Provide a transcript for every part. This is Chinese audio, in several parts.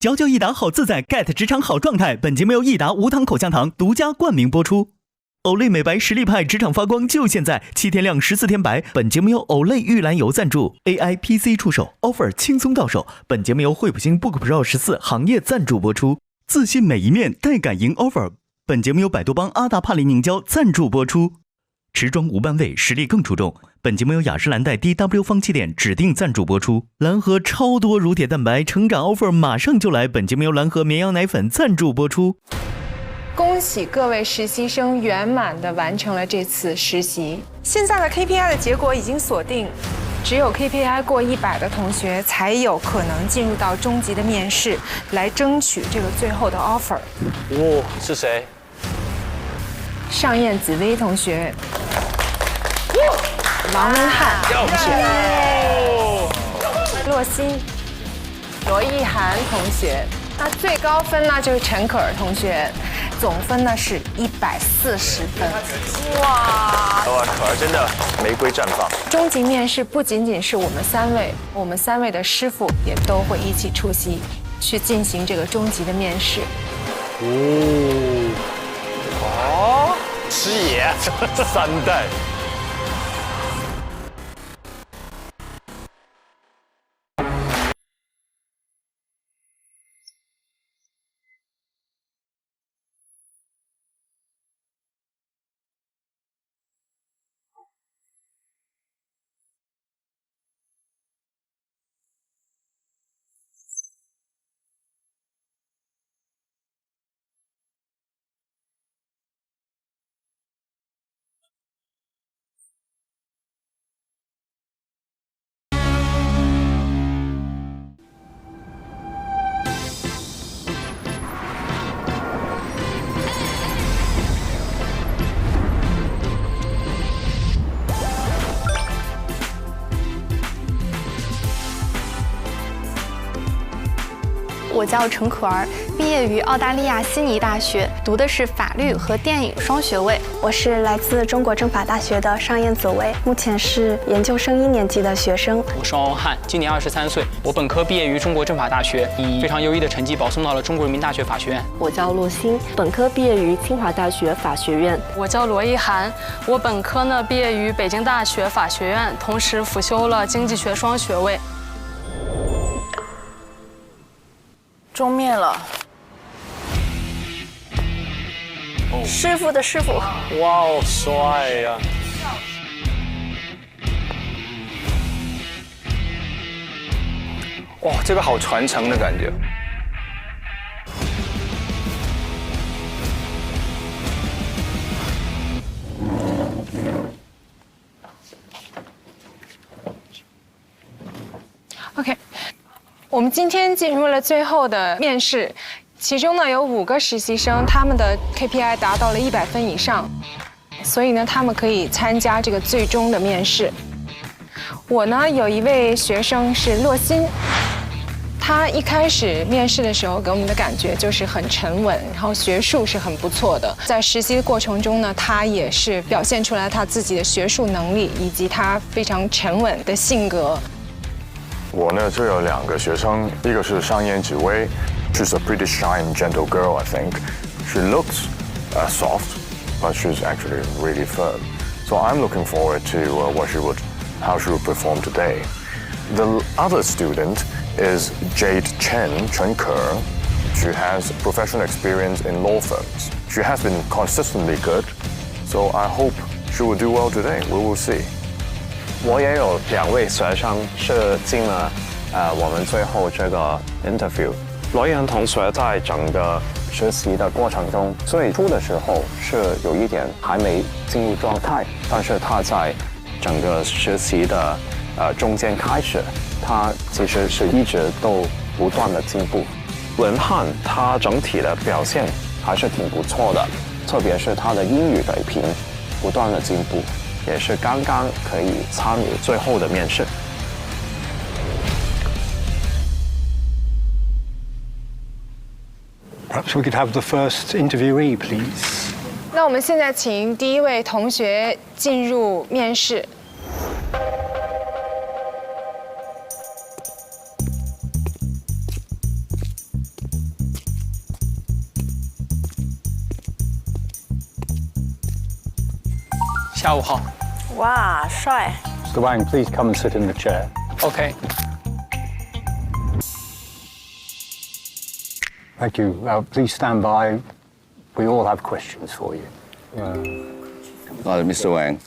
嚼嚼益达好自在 ，get 职场好状态。本节目由益达无糖口香糖独家冠名播出。Olay 美白实力派，职场发光就现在，7天亮14天白。本节目由 Olay 玉兰油赞助 ，AI PC 出手 ，offer 轻松到手。本节目由惠普星 Book Pro 14行业赞助播出。自信每一面，带感赢 offer。本节目由百度邦阿达帕林凝胶赞助播出。持妆无斑味，实力更出众。本节目由雅诗兰黛 DW 方气垫指定赞助播出。蓝河超多乳铁蛋白成长 offer 马上就来。本节目由蓝河绵羊奶粉赞助播出。恭喜各位实习生圆满地完成了这次实习。现在的 KPI 的结果已经锁定，只有 KPI 过100的同学才有可能进入到中级的面试，来争取这个最后的 offer。哦，是谁？上燕紫薇同学，王文翰同学，洛欣，罗意涵同学。那最高分呢就是陈可儿同学，总分呢是140分。哇！哇，可儿真的玫瑰绽放。中级面试不仅仅是我们3位，我们3位的师傅也都会一起出席，去进行这个中级的面试。哦，师爷3代。我叫陈可儿，毕业于澳大利亚悉尼大学，读的是法律和电影双学位。我是来自中国政法大学的上燕紫薇，目前是研究生1年级的学生。我是王文翰，今年23岁，我本科毕业于中国政法大学，以非常优异的成绩保送到了中国人民大学法学院。我叫洛欣，本科毕业于清华大学法学院。我叫罗意涵，我本科呢毕业于北京大学法学院，同时辅修了经济学双学位。终面了，师傅的师傅，哇哦，帅呀！哇，这个好传承的感觉。OK， 我们今天进入了最后的面试，其中呢有5个实习生，他们的 KPI 达到了100分以上，所以呢他们可以参加这个最终的面试。我呢有一位学生是洛欣，他一开始面试的时候给我们的感觉就是很沉稳，然后学术是很不错的。在实习的过程中呢，他也是表现出来他自己的学术能力以及他非常沉稳的性格。我呢就有2个学生，一个是上燕紫薇 ，she's a pretty shy and gentle girl, I think. She looks soft, but she's actually really firm. So I'm looking forward to how she would perform today. The other student is Jade Chen Ke. She has professional experience in law firms. She has been consistently good, so I hope she will do well today. We will see. 我也有2位学生是进了我们最后这个 interview。罗意涵同学在整个实习的过程中，最初的时候是有一点还没进入状态，但是他在整个实习的中间开始，他其实是一直都不断的进步。文翰他整体的表现还是挺不错的，特别是他的英语水平不断的进步。也是刚刚可以参与最后的面试。Perhaps we could have the first interviewee, please. 那我们现在请第1位同学进入面试。下午好。哇，帅。 Mr. Wang, please come and sit in the chair. OK。 Thank you. Please stand by. We all have questions for you. Mr. Wang,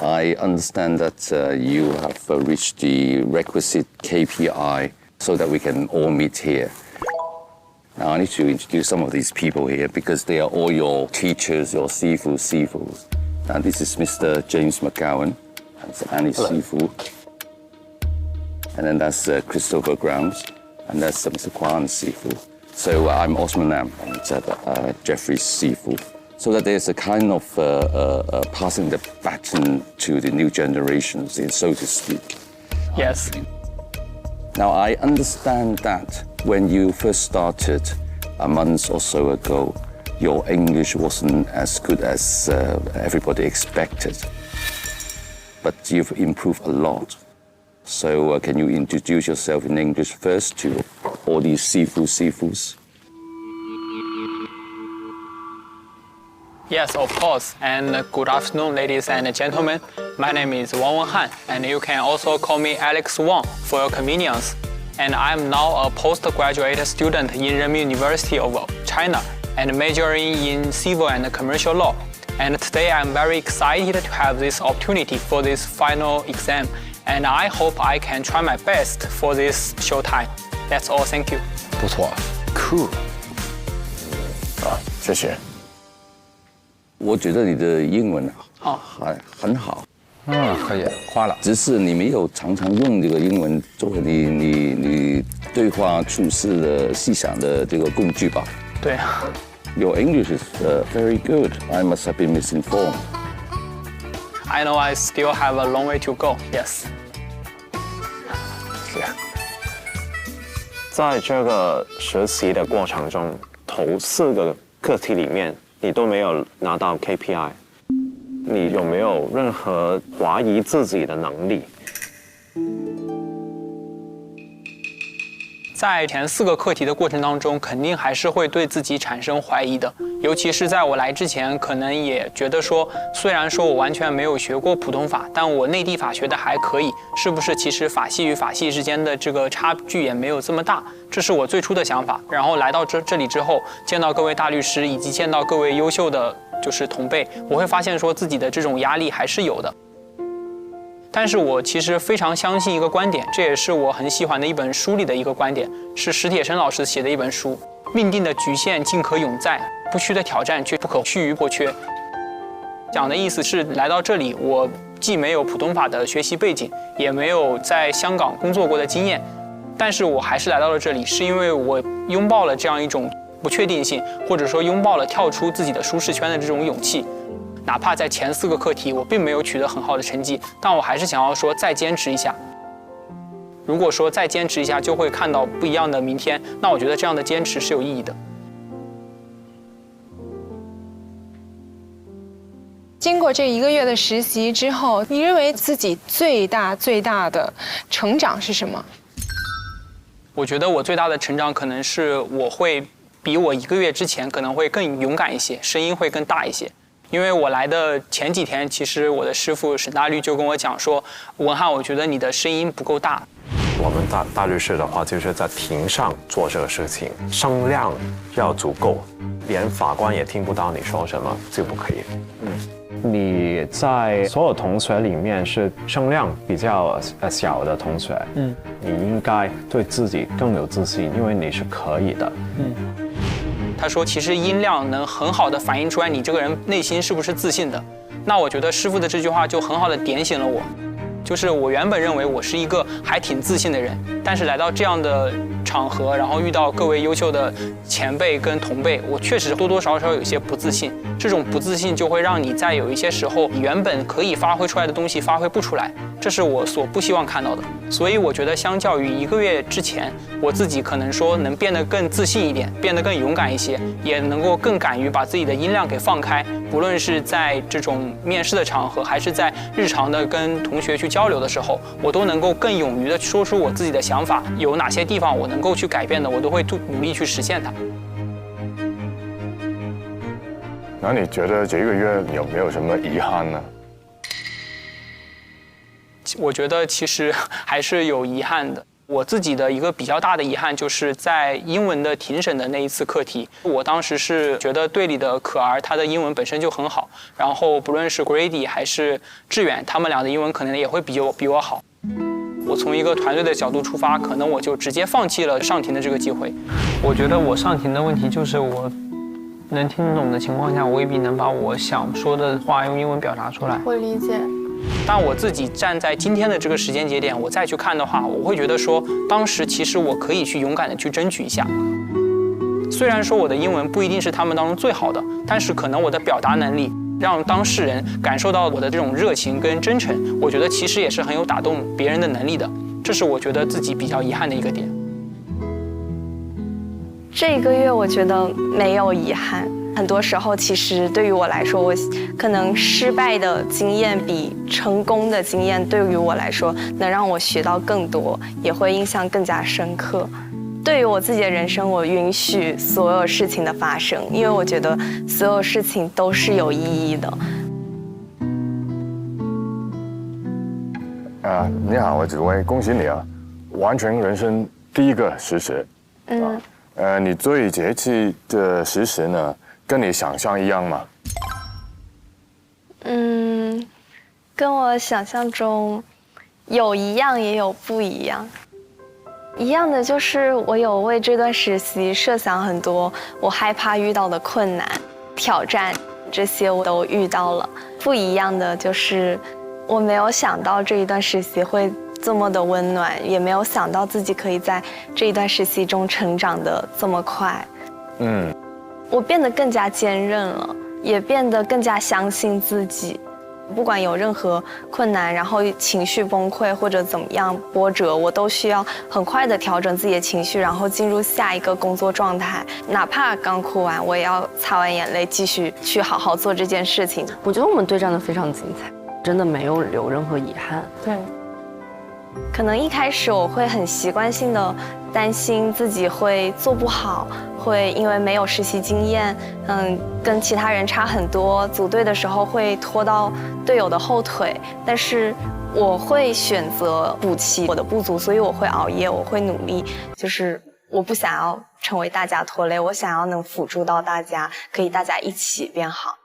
I understand that you have reached the requisite KPI so that we can all meet here. Now I need to introduce some of these people here because they are all your teachers, your Sifus. Now this is Mr. James McGowan, that's Annie Sifu. And then that's Christopher Grounds, and that's Mr. Kwan Sifu. So I'm Osman Nam, and Jeffrey Sifu. So that there's a kind of passing the baton to the new generations, so to speak. Yes. Now I understand that when you first started a month or so ago, your English wasn't as good as everybody expected. But you've improved a lot. So can you introduce yourself in English first to all these Sifus? Yes, of course. And good afternoon, ladies and gentlemen. My name is Wang Wenhan, and you can also call me Alex Wang for your convenience. And I'm now a postgraduate student in Renmin University of China and majoring in civil and commercial law. And today I'm very excited to have this opportunity for this final exam. And I hope I can try my best for this show time. That's all. Thank you. 不错 ，cool。谢谢。我觉得你的英文很好。可以，夸了。只是你没有常常用这个英文作为你对话处事的细想的这个工具吧？对。Your English is very good. I must have been misinformed. I know I still have a long way to go. Yes. 在这个实习的过程中，头4个课题里面，你都没有拿到 KPI， 你有没有任何怀疑自己的能力？在前4个课题的过程当中，肯定还是会对自己产生怀疑的。尤其是在我来之前，可能也觉得说，虽然说我完全没有学过普通法，但我内地法学的还可以，是不是其实法系与法系之间的这个差距也没有这么大？这是我最初的想法。然后来到这里之后，见到各位大律师以及见到各位优秀的就是同辈，我会发现说自己的这种压力还是有的。但是我其实非常相信一个观点，这也是我很喜欢的一本书里的一个观点，是史铁生老师写的一本书《命定的局限尽可永在，不虚的挑战却不可趋于破缺》。讲的意思是，来到这里，我既没有普通法的学习背景，也没有在香港工作过的经验，但是我还是来到了这里，是因为我拥抱了这样一种不确定性，或者说拥抱了跳出自己的舒适圈的这种勇气。哪怕在前4个课题我并没有取得很好的成绩，但我还是想要说再坚持一下。如果说再坚持一下就会看到不一样的明天，那我觉得这样的坚持是有意义的。经过这1个月的实习之后，你认为自己最大的成长是什么？我觉得我最大的成长可能是我会比我1个月之前可能会更勇敢一些，声音会更大一些。因为我来的前几天，其实我的师傅沈大律就跟我讲说，文翰，我觉得你的声音不够大。我们大律师的话，就是在庭上做这个事情，声量要足够，连法官也听不到你说什么就不可以。你在所有同学里面是声量比较小的同学，你应该对自己更有自信，因为你是可以的。他说，其实音量能很好的反映出来你这个人内心是不是自信的。那我觉得师傅的这句话就很好的点醒了我，就是我原本认为我是一个还挺自信的人，但是来到这样的场合，然后遇到各位优秀的前辈跟同辈，我确实多多少少有一些不自信。这种不自信就会让你在有一些时候，你原本可以发挥出来的东西发挥不出来，这是我所不希望看到的。所以我觉得相较于1个月之前，我自己可能说能变得更自信一点，变得更勇敢一些，也能够更敢于把自己的音量给放开，不论是在这种面试的场合，还是在日常的跟同学去交流的时候，我都能够更勇于的说出我自己的想法，有哪些地方我能够去改变的，我都会努力去实现它。那你觉得这1个月有没有什么遗憾呢？我觉得其实还是有遗憾的。我自己的一个比较大的遗憾就是在英文的庭审的那一次课题，我当时是觉得队里的可儿她的英文本身就很好，然后不论是 Grady 还是志远，他们俩的英文可能也会比我好。我从一个团队的角度出发，可能我就直接放弃了上庭的这个机会。我觉得我上庭的问题就是我能听得懂的情况下，我未必能把我想说的话用英文表达出来。我理解。但我自己站在今天的这个时间节点，我再去看的话，我会觉得说，当时其实我可以去勇敢的去争取一下。虽然说我的英文不一定是他们当中最好的，但是可能我的表达能力让当事人感受到我的这种热情跟真诚，我觉得其实也是很有打动别人的能力的。这是我觉得自己比较遗憾的一个点。这个月我觉得没有遗憾。很多时候，其实对于我来说，我可能失败的经验比成功的经验对于我来说能让我学到更多，也会印象更加深刻。对于我自己的人生，我允许所有事情的发生，因为我觉得所有事情都是有意义的。你好，我紫薇，恭喜你啊，完成人生第一个实习。你对这次的实习呢，跟你想象一样吗？跟我想象中有一样也有不一样。一样的就是我有为这段实习设想很多我害怕遇到的困难、挑战，这些我都遇到了。不一样的就是我没有想到这一段实习会这么的温暖，也没有想到自己可以在这一段实习中成长的这么快。我变得更加坚韧了，也变得更加相信自己。不管有任何困难，然后情绪崩溃或者怎么样波折，我都需要很快的调整自己的情绪，然后进入下一个工作状态。哪怕刚哭完，我也要擦完眼泪，继续去好好做这件事情。我觉得我们对战的非常精彩，真的没有留任何遗憾。对。可能一开始我会很习惯性的担心自己会做不好，会因为没有实习经验，跟其他人差很多，组队的时候会拖到队友的后腿。但是我会选择补齐我的不足，所以我会熬夜，我会努力，就是我不想要成为大家拖累，我想要能辅助到大家，可以大家一起变好。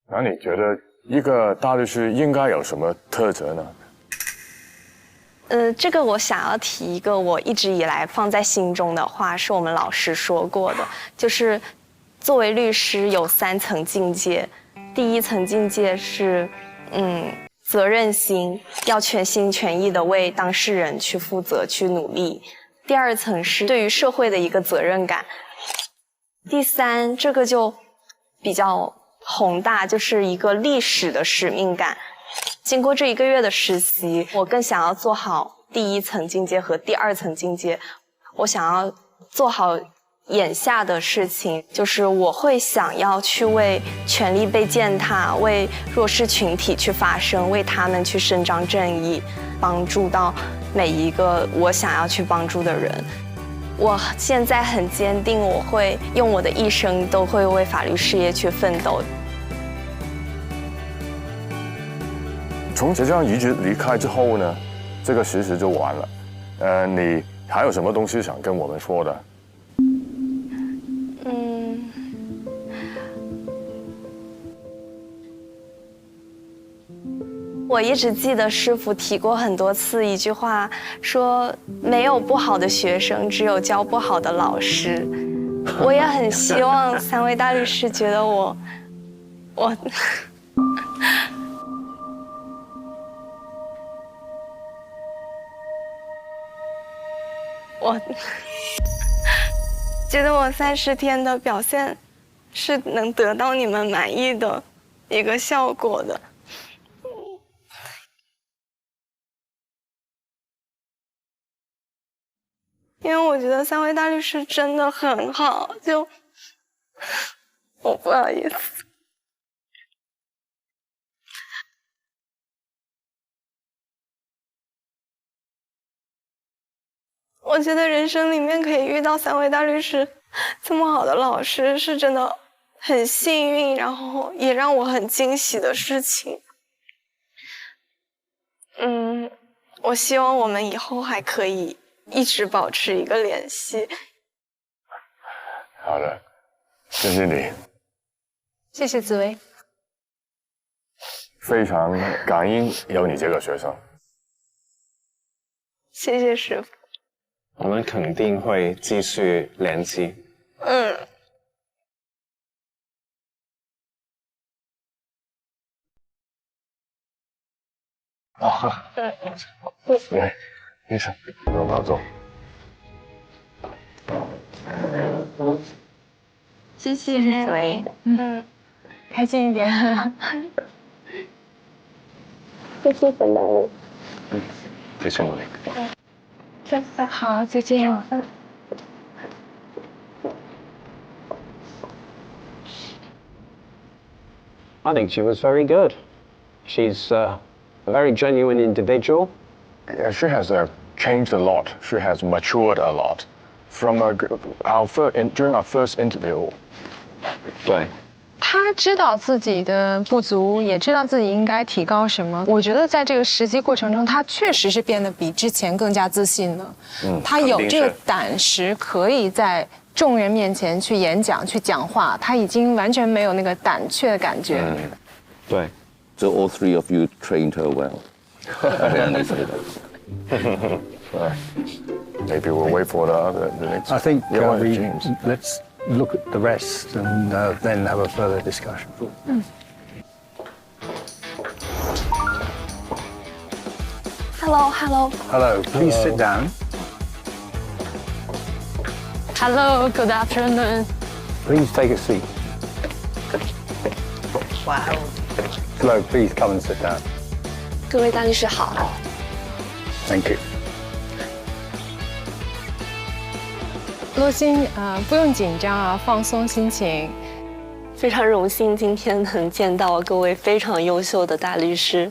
那你觉得一个大律师应该有什么特质呢？这个我想要提一个我一直以来放在心中的话，是我们老师说过的，就是作为律师有3层境界。第一层境界是，责任心，要全心全意的为当事人去负责、去努力。第2层是对于社会的一个责任感。第3，这个就比较宏大，就是一个历史的使命感。经过这1个月的实习，我更想要做好第1层境界和第2层境界。我想要做好眼下的事情，就是我会想要去为权利被践踏、为弱势群体去发声，为他们去伸张正义，帮助到每一个我想要去帮助的人。我现在很坚定，我会用我的一生都会为法律事业去奋斗。从即将离职离开之后呢，这个实习就完了。你还有什么东西想跟我们说的？我一直记得师傅提过很多次一句话，说没有不好的学生，只有教不好的老师。我也很希望3位大律师觉得我觉得我30天的表现是能得到你们满意的一个效果的。因为我觉得3位大律师真的很好，我不好意思。我觉得人生里面可以遇到3位大律师这么好的老师是真的很幸运，然后也让我很惊喜的事情。我希望我们以后还可以一直保持一个联系。好的，谢谢你，谢谢紫薇。非常感恩有你这个学生。谢谢师傅。我们肯定会继续联系。对，医生，不要走。谢谢紫薇。开心一点。谢谢本来。谢谢你。好，就这样。I think she was very good. She's a very genuine individual. Yeah, she has changed a lot. She has matured a lot from during our first interview. 对。他知道自己的不足，也知道自己应该提高什么。我觉得在这个实习过程中，他确实是变得比之前更加自信了。他有这个胆识，可以在众人面前去演讲、去讲话，他已经完全没有那个胆怯的感觉。对。So all three of you trained her well. I can only say that. Maybe we'll wait for the next. I think let's look at the rest and then have a further discussion. Hello, hello. Hello, please sit down. Hello, good afternoon. Please take a seat. Wow. Hello, please come and sit down. 各位大律师好。Thank you. 洛欣，不用紧张啊，放松心情。非常荣幸今天能见到各位非常优秀的大律师。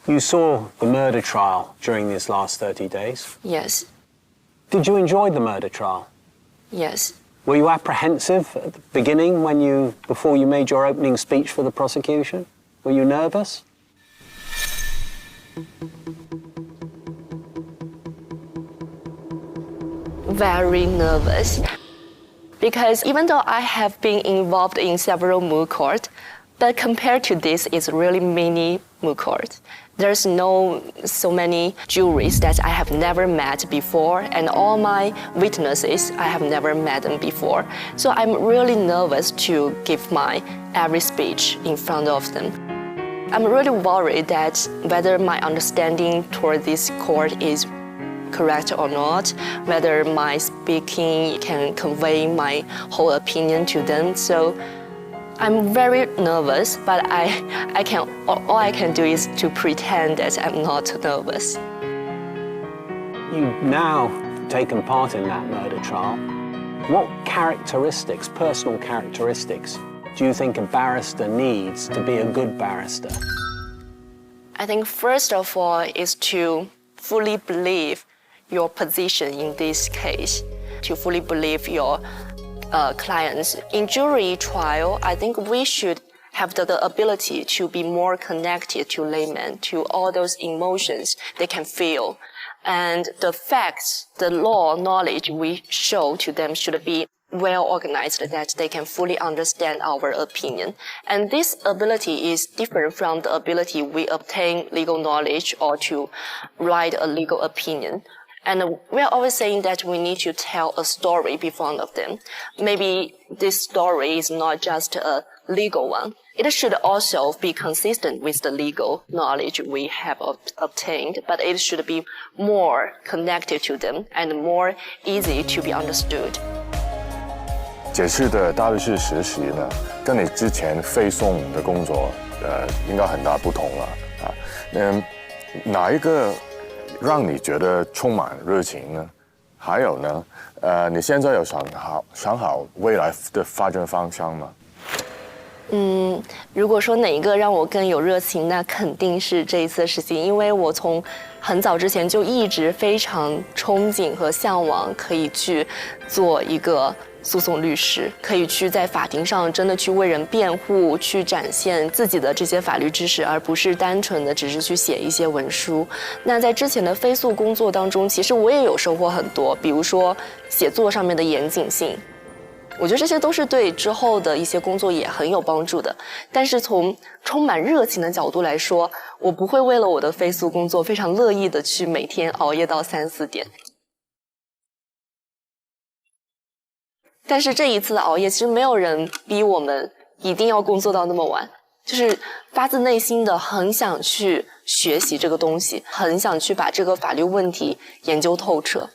You saw the murder trial during these last 30 days. Yes. Did you enjoy the murder trial? Yes. Were you apprehensive at the beginning before you made your opening speech for the prosecution? Were you nervous? Very nervous. Because even though I have been involved in several moot court, but compared to this, it's really mini moot court. There's so many juries that I have never met before, and all my witnesses, I have never met them before. So I'm really nervous to give my every speech in front of them. I'm really worried that whether my understanding toward this court is correct or not, whether my speaking can convey my whole opinion to them. So I'm very nervous, but all I can do is to pretend that I'm not nervous. You've now taken part in that murder trial. What characteristics, personal characteristics, do you think a barrister needs to be a good barrister? I think first of all is to fully believe your position in this case, to fully believe your clients. In jury trial, I think we should have the ability to be more connected to laymen, to all those emotions they can feel. And the facts, the law knowledge we show to them should be well organized, that they can fully understand our opinion. And this ability is different from the ability we obtain legal knowledge or to write a legal opinion. And we're always saying that we need to tell a story in front of them. Maybe this story is not just a legal one. It should also be consistent with the legal knowledge we have obtained, but it should be more connected to them and more easy to be understood. 这次的大律师实习呢，跟你之前背诵的工作，应该很大不同了啊。哪一个让你觉得充满热情呢？还有呢，你现在有想好未来的发展方向吗？如果说哪一个让我更有热情，那肯定是这一次实习，因为我从很早之前就一直非常憧憬和向往可以去做一个诉讼律师，可以去在法庭上真的去为人辩护，去展现自己的这些法律知识，而不是单纯的只是去写一些文书。那在之前的非诉工作当中，其实我也有收获很多，比如说写作上面的严谨性，我觉得这些都是对之后的一些工作也很有帮助的。但是从充满热情的角度来说，我不会为了我的非诉工作非常乐意的去每天熬夜到3、4点。但是这一次的熬夜，其实没有人逼我们一定要工作到那么晚，就是发自内心的很想去学习这个东西，很想去把这个法律问题研究透彻。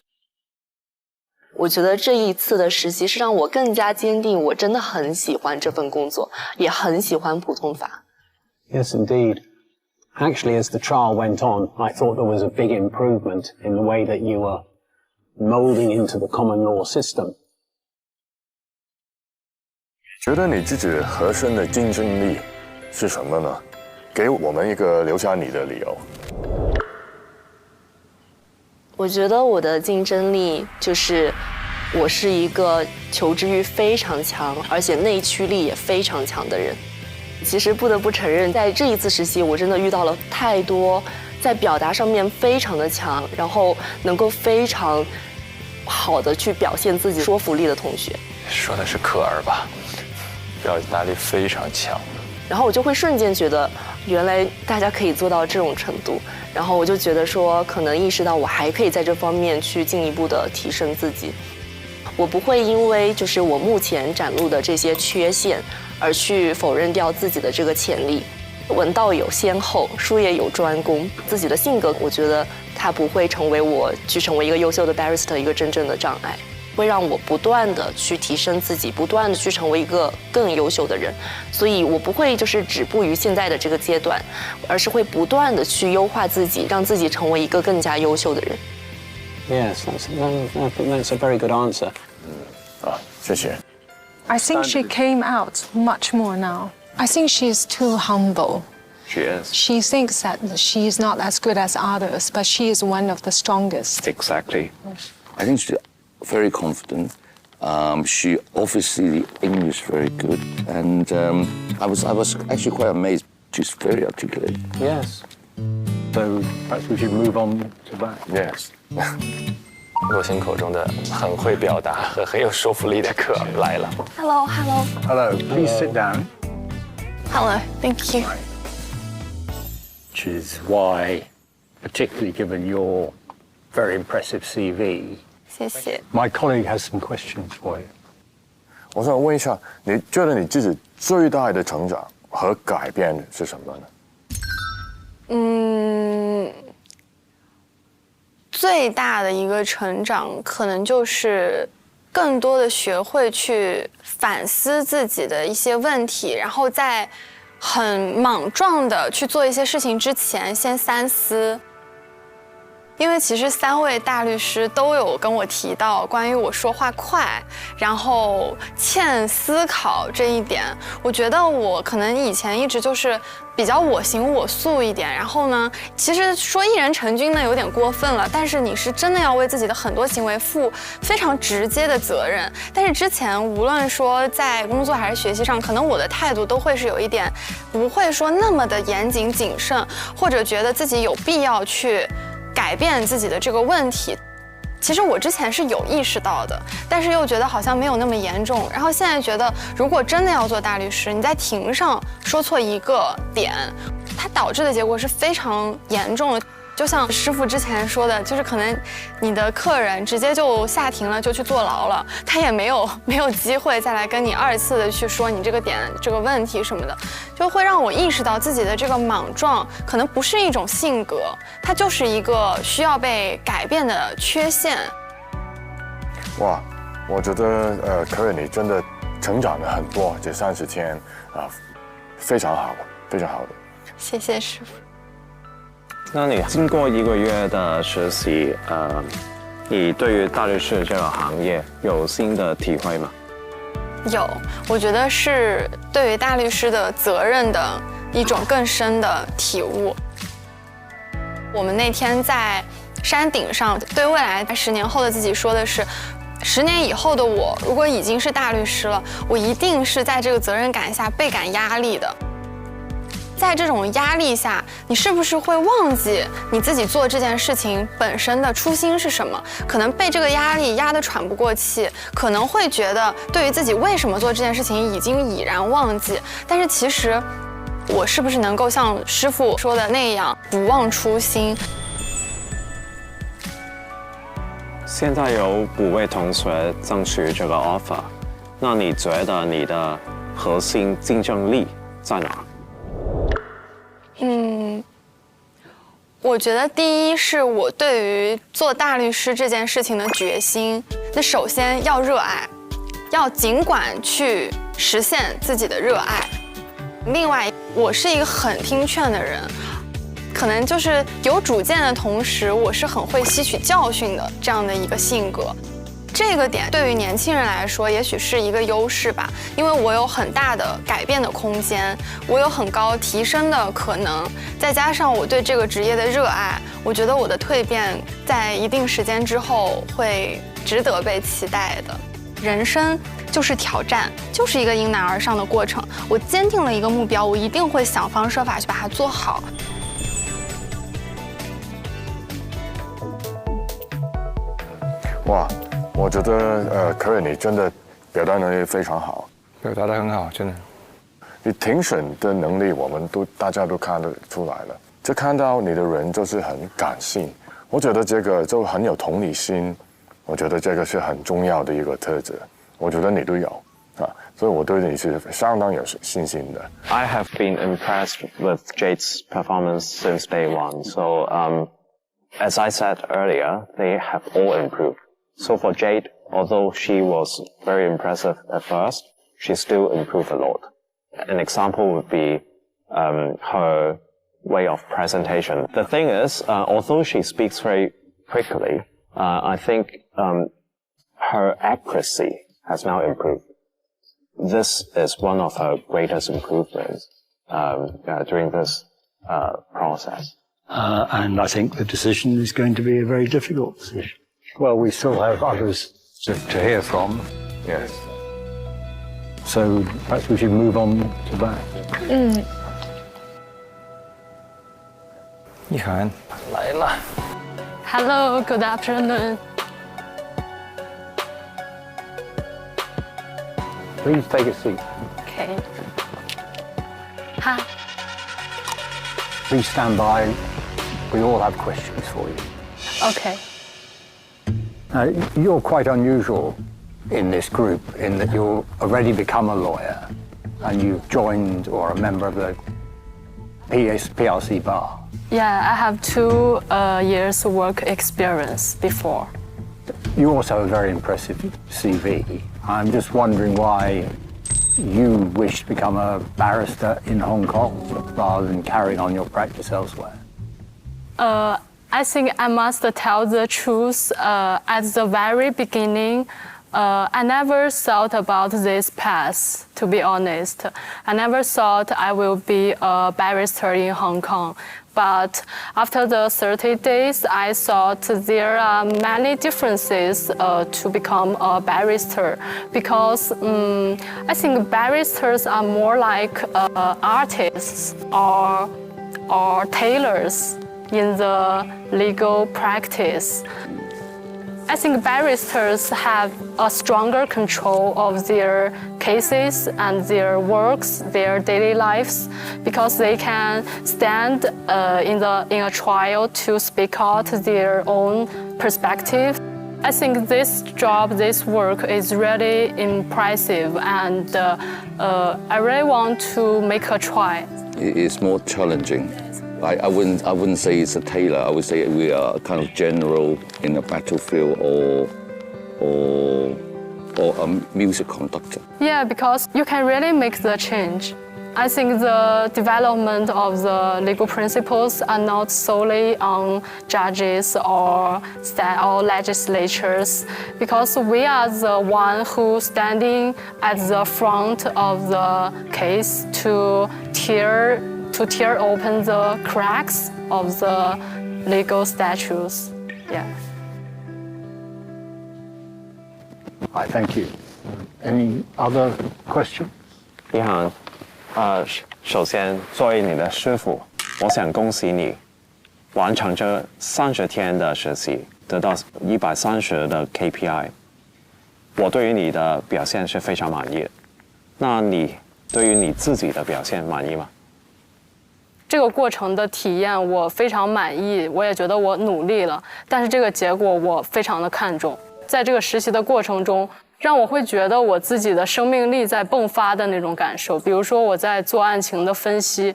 我觉得这一次的实习是让我更加坚定，我真的很喜欢这份工作，也很喜欢普通法。 Yes, indeed. Actually, as the trial went on, I thought there was a big improvement in the way that you were molding into the common law system. 觉得你自己核心的竞争力是什么呢？给我们一个留下你的理由。我觉得我的竞争力就是我是一个求知欲非常强，而且内驱力也非常强的人。其实不得不承认，在这一次实习，我真的遇到了太多在表达上面非常的强，然后能够非常好的去表现自己说服力的同学。说的是可儿吧？表达力非常强。然后我就会瞬间觉得，原来大家可以做到这种程度。然后我就觉得说，可能意识到我还可以在这方面去进一步的提升自己。我不会因为就是我目前展露的这些缺陷，而去否认掉自己的这个潜力。文道有先后，术业有专攻。自己的性格，我觉得它不会成为我去成为一个优秀的 barrister 一个真正的障碍。会让我不断的去提升自己，不断的去成为一个更优秀的人，所以我不会就是止步于现在的这个阶段，而是会不断的去优化自己，让自己成为一个更加优秀的人。Yes, I think that's a very good answer. 谢谢。 I think she came out much more now. I think she's too humble. She is. She thinks that she is not as good as others, but she is one of the strongest. Exactly. I think she's very confident. She obviously the English very good, and I was actually quite amazed. She's very articulate. Yes. So perhaps we should move on to that. Yes. 洛星口中的很会表达和很有说服力的可儿来了。 Hello, hello. Hello, please sit down. Hello, thank you. Which is why, particularly given your very impressive CV, 谢谢。 my colleague has some questions for you. 我想问一下，你觉得你自己最大的成长和改变是什么呢？最大的一个成长，可能就是更多的学会去反思自己的一些问题，然后在很莽撞的去做一些事情之前，先三思。因为其实3位大律师都有跟我提到关于我说话快，然后欠思考这一点，我觉得我可能以前一直就是比较我行我素一点，然后呢，其实说一人成军呢有点过分了，但是你是真的要为自己的很多行为负非常直接的责任。但是之前无论说在工作还是学习上，可能我的态度都会是有一点不会说那么的严谨谨慎，或者觉得自己有必要去改变自己的这个问题。其实我之前是有意识到的，但是又觉得好像没有那么严重。然后现在觉得，如果真的要做大律师，你在庭上说错一个点，它导致的结果是非常严重的。就像师傅之前说的，就是可能你的客人直接就下庭了，就去坐牢了，他也没有机会再来跟你2次的去说你这个点这个问题什么的，就会让我意识到自己的这个莽撞可能不是一种性格，它就是一个需要被改变的缺陷。哇，我觉得可儿你真的成长了很多，这30天非常好，非常好的。谢谢师傅。那你经过1个月的实习，你对于大律师这个行业有新的体会吗？有，我觉得是对于大律师的责任的一种更深的体悟。我们那天在山顶上对未来10年后的自己说的是， 10年以后的我，如果已经是大律师了，我一定是在这个责任感下倍感压力的。在这种压力下，你是不是会忘记你自己做这件事情本身的初心是什么？可能被这个压力压得喘不过气，可能会觉得对于自己为什么做这件事情已经已然忘记。但是其实，我是不是能够像师傅说的那样，不忘初心？现在有5位同学争取这个 offer， 那你觉得你的核心竞争力在哪？我觉得第一是我对于做大律师这件事情的决心。那首先要热爱，要尽管去实现自己的热爱。另外，我是一个很听劝的人，可能就是有主见的同时，我是很会吸取教训的这样的一个性格。这个点对于年轻人来说，也许是一个优势吧，因为我有很大的改变的空间，我有很高提升的可能，再加上我对这个职业的热爱，我觉得我的蜕变在一定时间之后会值得被期待的。人生就是挑战，就是一个迎难而上的过程。我坚定了一个目标，我一定会想方设法去把它做好。哇，我觉得可瑞你真的表达能力非常好，表达得很好，真的。你庭审的能力，我们大家都看得出来了。就看到你的人就是很感性，我觉得这个就很有同理心，我觉得这个是很重要的一个特质。我觉得你都有啊，所以我对你是相当有信心的。I have been impressed with Jade's performance since day one. So, as I said earlier, they have all improved. So for Jade, although she was very impressive at first, she still improved a lot. An example would be her way of presentation. The thing is, although she speaks very quickly, I think her accuracy has now improved. This is one of her greatest improvements during this process. And I think the decision is going to be a very difficult decision. Well, we still have others to hear from. Yes. So perhaps we should move on to that. 一涵来了。Hello, good afternoon. Please take a seat. Okay. Hi. Please stand by. We all have questions for you. Okay. You're quite unusual in this group in that you've already become a lawyer and you've joined or a member of the PLC bar. Yeah, I have 2 years work experience before. You also have a very impressive CV. I'm just wondering why you wish to become a barrister in Hong Kong rather than carrying on your practice elsewhere. I think I must tell the truth. At the very beginning, I never thought about this path, to be honest. I never thought I will be a barrister in Hong Kong. But after the 30 days, I thought there are many differences to become a barrister. Because I think barristers are more like artists or tailors in the legal practice. I think barristers have a stronger control of their cases and their works, their daily lives, because they can stand in a trial to speak out their own perspective. I think this job, this work is really impressive, and I really want to make a try. It's more challenging. I wouldn't say it's a tailor. I would say we are kind of general in the battlefield or a music conductor. Yeah, because you can really make the change. I think the development of the legal principles are not solely on judges or legislatures, because we are the one who standing at the front of the case to tear open the cracks of the legal statutes. Yeah. I thank you. Any other questions? 李航，首先作为你的师傅，我想恭喜你完成这30天的实习，得到130的 KPI。我对于你的表现是非常满意的。那你对于你自己的表现满意吗？这个过程的体验我非常满意，我也觉得我努力了，但是这个结果我非常的看重。在这个实习的过程中，让我会觉得我自己的生命力在迸发的那种感受。比如说我在做案情的分析，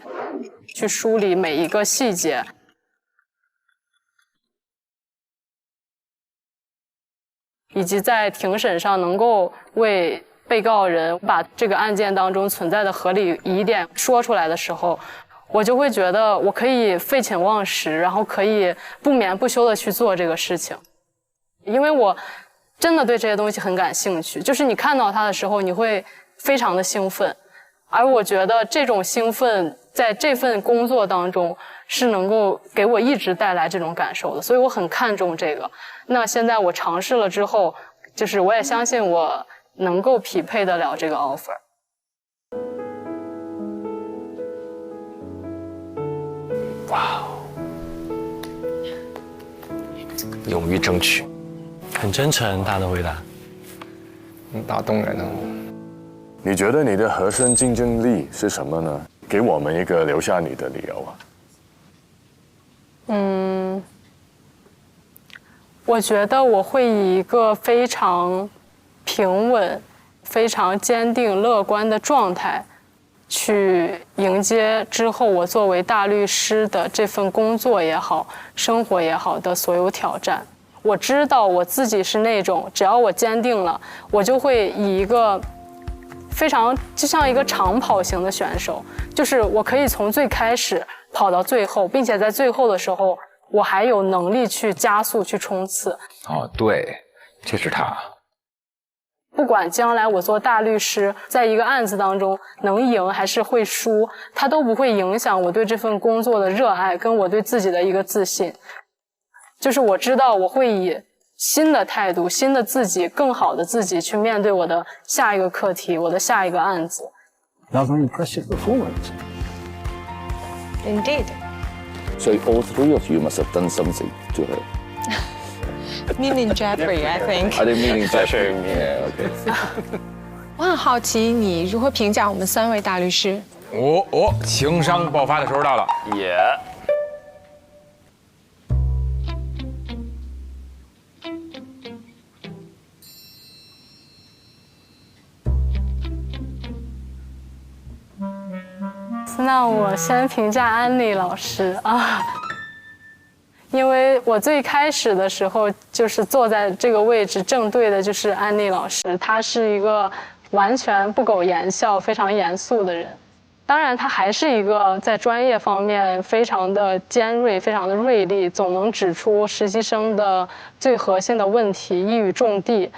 去梳理每一个细节，以及在庭审上能够为被告人把这个案件当中存在的合理疑点说出来的时候，我就会觉得我可以废寝忘食，然后可以不眠不休的去做这个事情。因为我真的对这些东西很感兴趣，就是你看到它的时候你会非常的兴奋，而我觉得这种兴奋在这份工作当中是能够给我一直带来这种感受的，所以我很看重这个。那现在我尝试了之后，就是我也相信我能够匹配得了这个 offer。哇，勇于争取，很真诚，他的回答，打动人哦。你觉得你的核心竞争力是什么呢？给我们一个留下你的理由啊。我觉得我会以一个非常平稳、非常坚定、乐观的状态去迎接之后我作为大律师的这份工作也好、生活也好的所有挑战。我知道我自己是那种，只要我坚定了，我就会以一个非常就像一个长跑型的选手，就是我可以从最开始跑到最后，并且在最后的时候我还有能力去加速去冲刺。哦，对，就是他。不管将来我做大律师，在一个案子当中能赢还是会输，它都不会影响我对这份工作的热爱跟我对自己的一个自信。就是我知道我会以新的态度、新的自己、更好的自己去面对我的下一个课题、我的下一个案子。Another impressive performance. Indeed. So all three of you must have done something to her. Meaning Jeffrey, I think. I didn't mean Jeffrey. Yeah, okay. 我很好奇你如何评价我们3位大律师。情商爆发的时候到了。也。那我先评价安妮老师啊，因为我最开始的时候就是坐在这个位置正对的就是安妮老师，她是一个完全不苟言笑、非常严肃的人。当然，她还是一个在专业方面非常的尖锐、非常的锐利，总能指出实习生的最核心的问题，一语中的。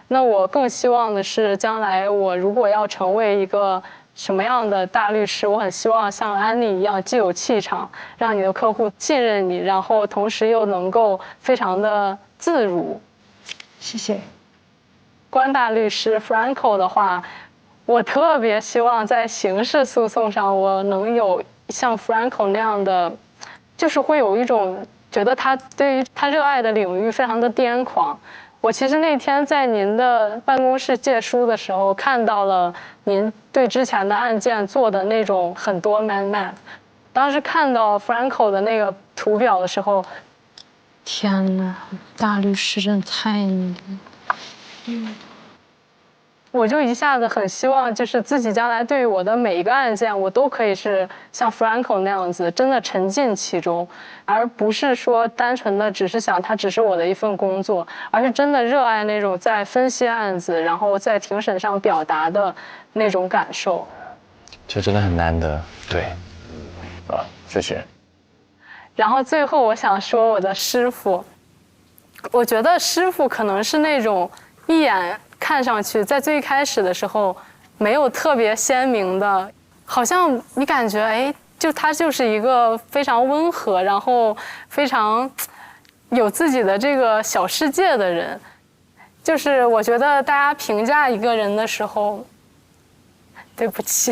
那我更希望的是，将来我如果要成为一个什么样的大律师，我很希望像安妮一样，既有气场，让你的客户信任你，然后同时又能够非常的自如。谢谢。关大律师 Franco 的话，我特别希望在刑事诉讼上，我能有像 Franco 那样的，就是会有一种觉得他对于他热爱的领域非常的癫狂。我其实那天在您的办公室借书的时候，看到了您对之前的案件做的那种很多 mind map。当时看到 Franco 的那个图表的时候，天哪，大律师真的太牛了。我就一下子很希望，就是自己将来对于我的每一个案件，我都可以是像 Franco 那样子，真的沉浸其中，而不是说单纯的只是想它只是我的一份工作，而是真的热爱那种在分析案子，然后在庭审上表达的那种感受。这真的很难得，对。谢谢。然后最后我想说我的师傅，我觉得师傅可能是那种一眼看上去在最开始的时候没有特别鲜明的，好像你感觉哎，就他就是一个非常温和，然后非常有自己的这个小世界的人。就是我觉得大家评价一个人的时候，对不起。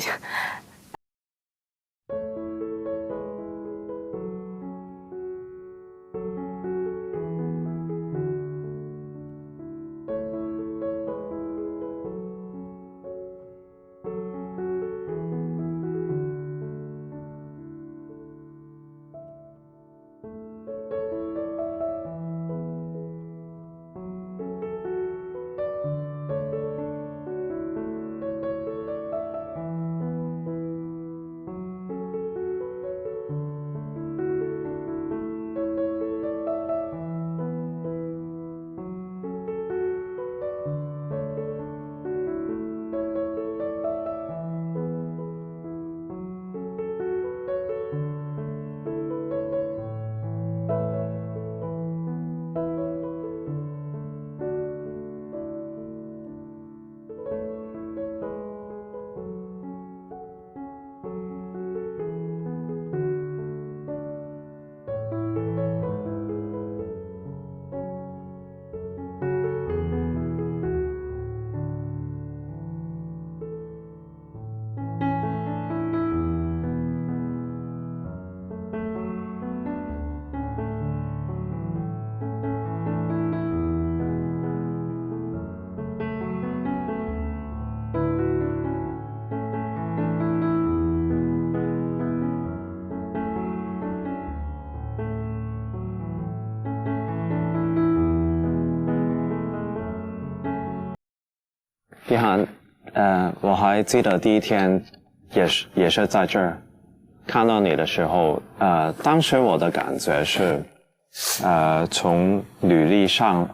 碧涵，我还记得第一天也是在这儿看到你的时候，当时我的感觉是，从履历上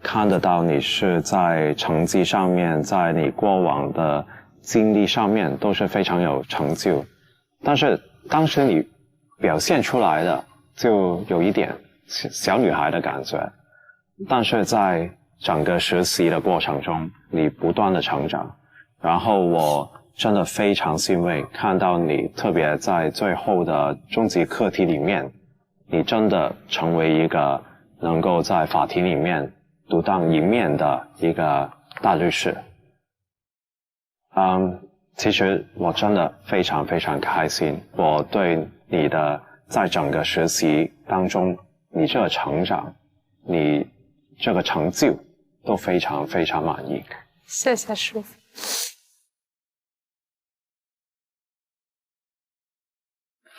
看得到你是在成绩上面，在你过往的经历上面都是非常有成就，但是当时你表现出来的就有一点小女孩的感觉，但是在整个实习的过程中，你不断的成长，然后我真的非常欣慰看到你，特别在最后的终极课题里面，你真的成为一个能够在法庭里面独当一面的一个大律师。其实我真的非常非常开心，我对你的在整个实习当中，你这个成长，你这个成就都非常非常满意。谢谢师傅。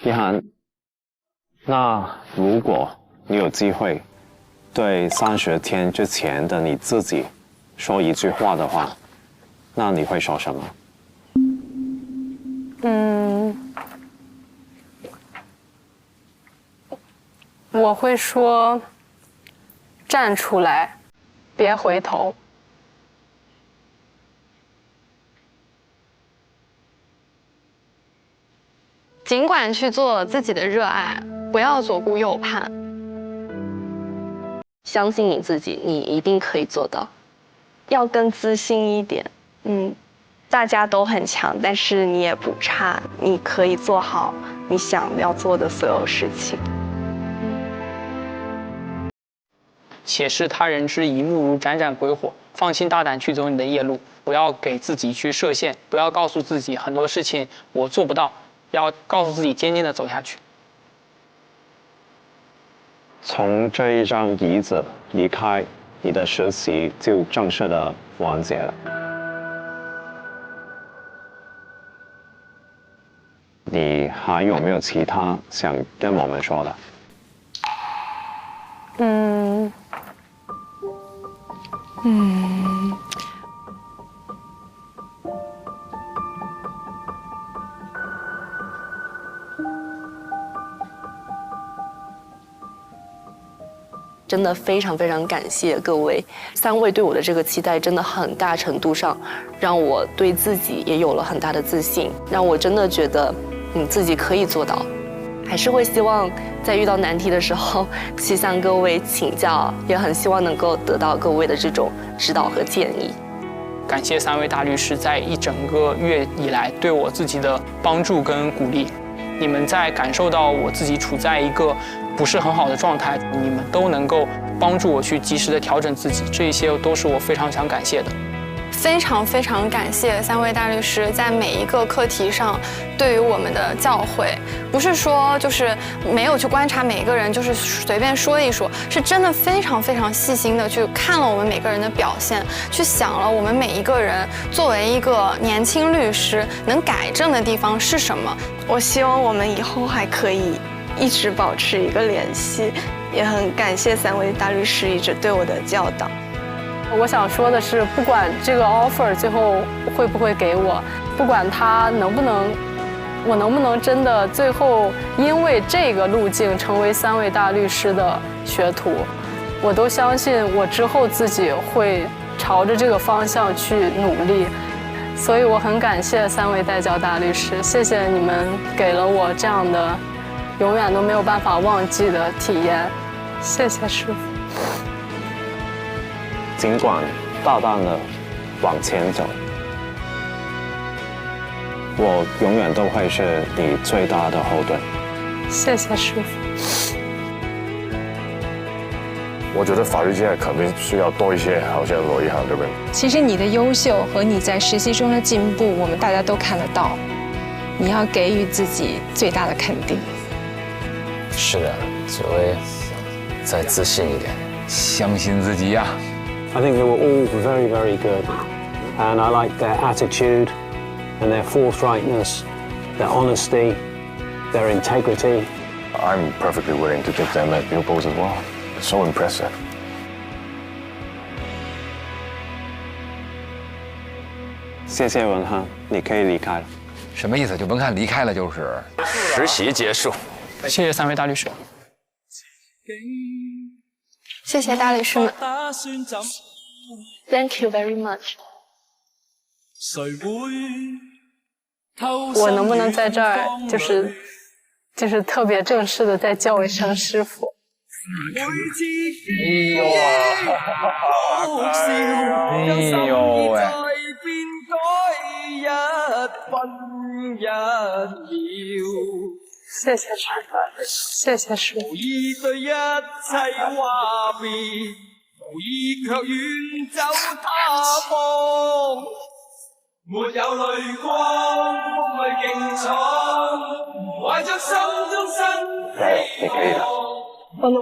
碧涵，那如果你有机会对30天之前的你自己说一句话的话，那你会说什么？我会说，站出来，别回头。尽管去做自己的热爱，不要左顾右盼。相信你自己，你一定可以做到。要更自信一点。大家都很强，但是你也不差，你可以做好你想要做的所有事情。且视他人之一目如盏盏鬼火，放心大胆去走你的夜路，不要给自己去设限，不要告诉自己很多事情我做不到，要告诉自己坚定的走下去。从这一张椅子离开，你的实习就正式的完结了。你还有没有其他想跟我们说的？真的非常非常感谢各位3位对我的这个期待，真的很大程度上让我对自己也有了很大的自信，让我真的觉得自己可以做到。还是会希望在遇到难题的时候去向各位请教，也很希望能够得到各位的这种指导和建议。感谢3位大律师在一整个月以来对我自己的帮助跟鼓励。你们在感受到我自己处在一个不是很好的状态，你们都能够帮助我去及时的调整自己，这一些都是我非常想感谢的。非常非常感谢3位大律师在每一个课题上对于我们的教诲，不是说就是没有去观察每一个人，就是随便说一说，是真的非常非常细心的去看了我们每个人的表现，去想了我们每一个人作为一个年轻律师能改正的地方是什么。我希望我们以后还可以一直保持一个联系，也很感谢3位大律师一直对我的教导。我想说的是，不管这个 offer 最后会不会给我，不管他我能不能真的最后因为这个路径成为3位大律师的学徒，我都相信我之后自己会朝着这个方向去努力。所以我很感谢3位代教大律师，谢谢你们给了我这样的永远都没有办法忘记的体验，谢谢师傅。尽管大胆的往前走，我永远都会是你最大的后盾。谢谢师傅。我觉得法律界肯定需要多一些好像罗一涵的人。其实你的优秀和你在实习中的进步，我们大家都看得到。你要给予自己最大的肯定。是的，只会再自信一点，相信自己呀。I think they were all very, very good. And I like their attitude and their forthrightness, their honesty, their integrity. I'm perfectly willing to take them as pupils as well. It's so impressive. 谢谢文翰，你可以离开了。什么意思？就文翰离开了就是实习结束。谢谢3位大律师。谢谢大律师们。Thank you very much。我能不能在这儿就是特别正式的再叫我一声师傅？哎呦喂！谢谢师傅，谢谢师傅。沒有淚光，風裏勁闖，懷着心中新希望。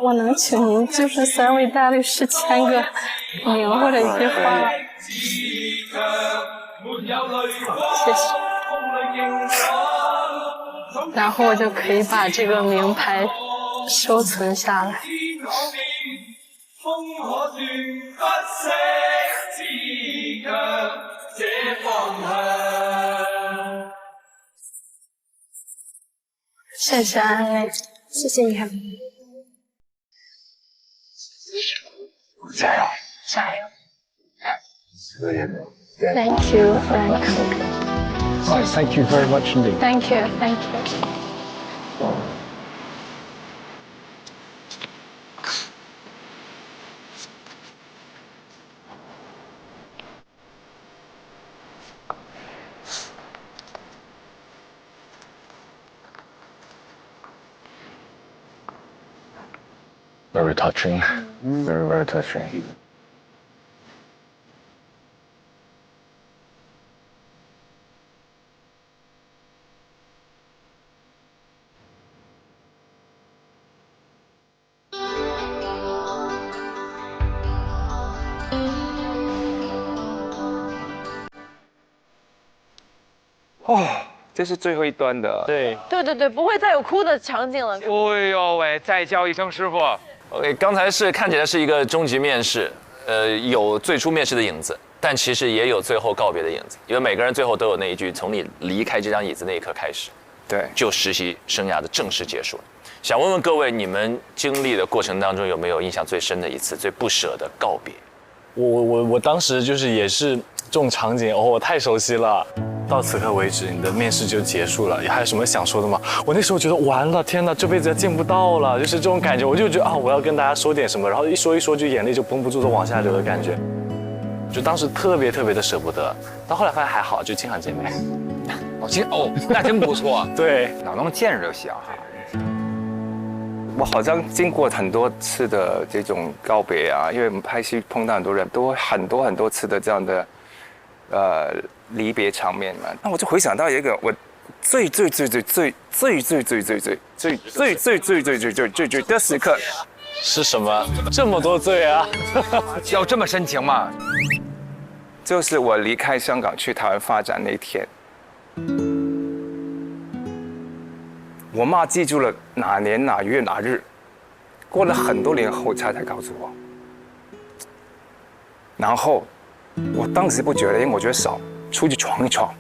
我能請您就是3位大律師簽個名或者一句話？謝謝。然後我就可以把這個名牌收存下來。謝謝安lei，謝謝你們。加油！加油！ Thank you, Frank. Thank you very much indeed. Thank you, thank you. Very touching. Very, very touching. Oh, 这是最后一端的。对。对，不会再有哭的场景了。哎呦喂，再叫一声师傅。OK， 刚才看起来是一个终极面试，有最初面试的影子，但其实也有最后告别的影子，因为每个人最后都有那一句：从你离开这张椅子那一刻开始，对，就实习生涯的正式结束了。想问问各位，你们经历的过程当中有没有印象最深的一次、最不舍的告别？我当时就是也是这种场景，我太熟悉了。到此刻为止，你的面试就结束了，还有什么想说的吗？我那时候觉得完了，天哪，这辈子要见不到了，就是这种感觉。我就觉得啊，我要跟大家说点什么，然后一说就眼泪就绷不住的往下流的感觉。就当时特别的舍不得，到后来发现还好，就经常见面。那真不错。对，老能见着就行哈。我好像经过很多次的这种告别啊，因为我们拍戏碰到很多人，都很多次的这样的离别场面嘛。那我就回想到一个我最的时刻是什么？这么多罪啊！要这么深情吗？就是我离开香港去台湾发展那天。我妈记住了哪年哪月哪日，过了很多年后才告诉我。然后我当时不觉得，因为我觉得少出去闯一闯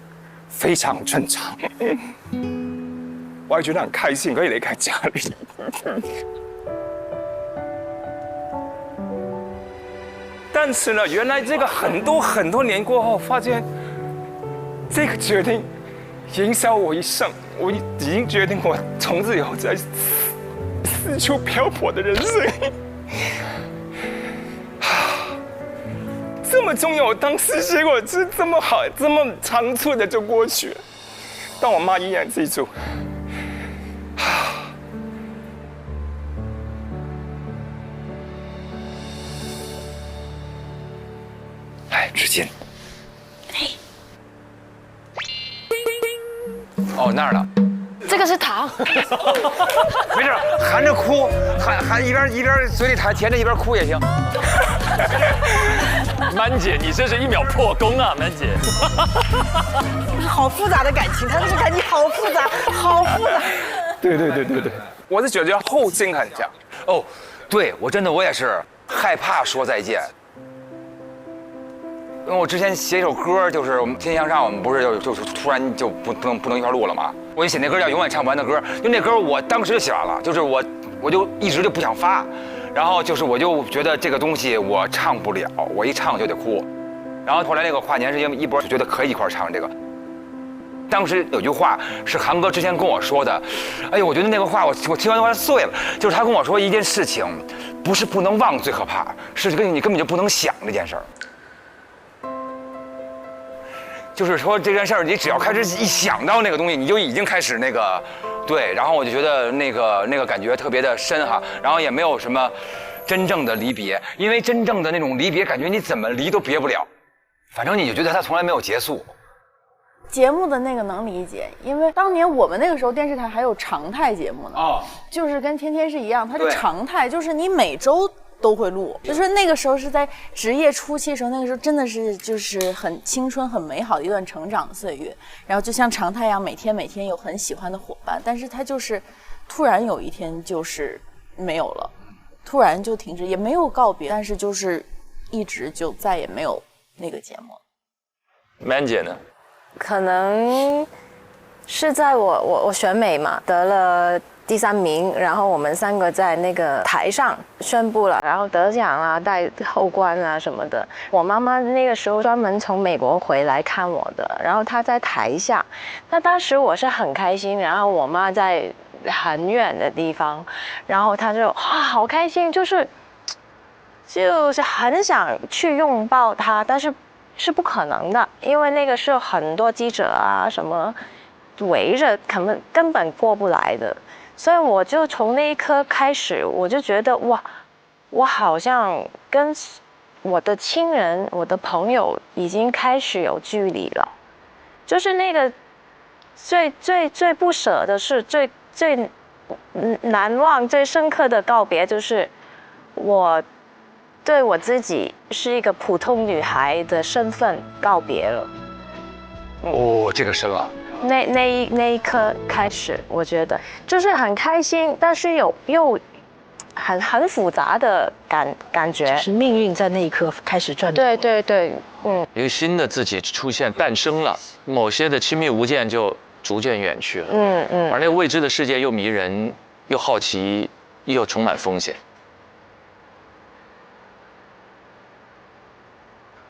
非常正常，我还觉得很开心可以离开家里。但是呢，原来这个很多年过后，发现这个决定影响我一生。我已经决定，我从此以后在四处漂泊的人生。这么重要，当时结果是这么好，这么仓促的就过去了。但我妈依然记住。来，纸巾。哦，那儿呢？这个是糖。没事，含着哭，含一边嘴里甜着一边哭也行。曼姐，你这是1秒破功啊，曼姐。好复杂的感情，他这个感情好复杂，好复杂。对，我是觉得后劲很强。哦，对我真的我也是害怕说再见。因为我之前写一首歌，就是我们《天天向上》，我们不是就是突然就不能一块录了吗？我就写那歌叫《永远唱不完的歌》，就那歌我当时就写完了，就是我就一直就不想发，然后就是我就觉得这个东西我唱不了，我一唱就得哭。然后后来那个跨年是因为一波就觉得可以一块唱这个。当时有句话是韩哥之前跟我说的，哎呦，我觉得那个话我听完都快碎了。就是他跟我说一件事情，不是不能忘最可怕，是你根本就不能想这件事儿。就是说这件事儿，你只要开始一想到那个东西，你就已经开始那个，对。然后我就觉得那个感觉特别的深哈，然后也没有什么真正的离别，因为真正的那种离别，感觉你怎么离都别不了，反正你就觉得它从来没有结束。节目的那个能理解，因为当年我们那个时候电视台还有常态节目呢，就是跟天天是一样，它是常态，就是你每周都会录，就是那个时候是在职业初期的时候，那个时候真的是就是很青春、很美好的一段成长的岁月。然后就像常态一样，每天有很喜欢的伙伴，但是他就是突然有一天就是没有了，突然就停止，也没有告别，但是就是一直就再也没有那个节目。曼姐呢？可能是在我选美嘛，得了第3名，然后我们3个在那个台上宣布了，然后得奖啊、带后冠啊什么的。我妈妈那个时候专门从美国回来看我的，然后她在台下，那当时我是很开心，然后我妈在很远的地方，然后她就哇好开心，就是很想去拥抱她，但是是不可能的，因为那个是很多记者啊什么围着，根本过不来的。所以我就从那一刻开始，我就觉得哇，我好像跟我的亲人、我的朋友已经开始有距离了。就是那个最不舍的是最难忘、最深刻的告别，就是我对我自己是一个普通女孩的身份告别了。哦，这个深啊！那一刻开始，我觉得就是很开心，但是又很复杂的感觉。是命运在那一刻开始转动。对，一个新的自己出现诞生了，某些的亲密无间就逐渐远去了。而那个未知的世界又迷人，又好奇，又充满风险。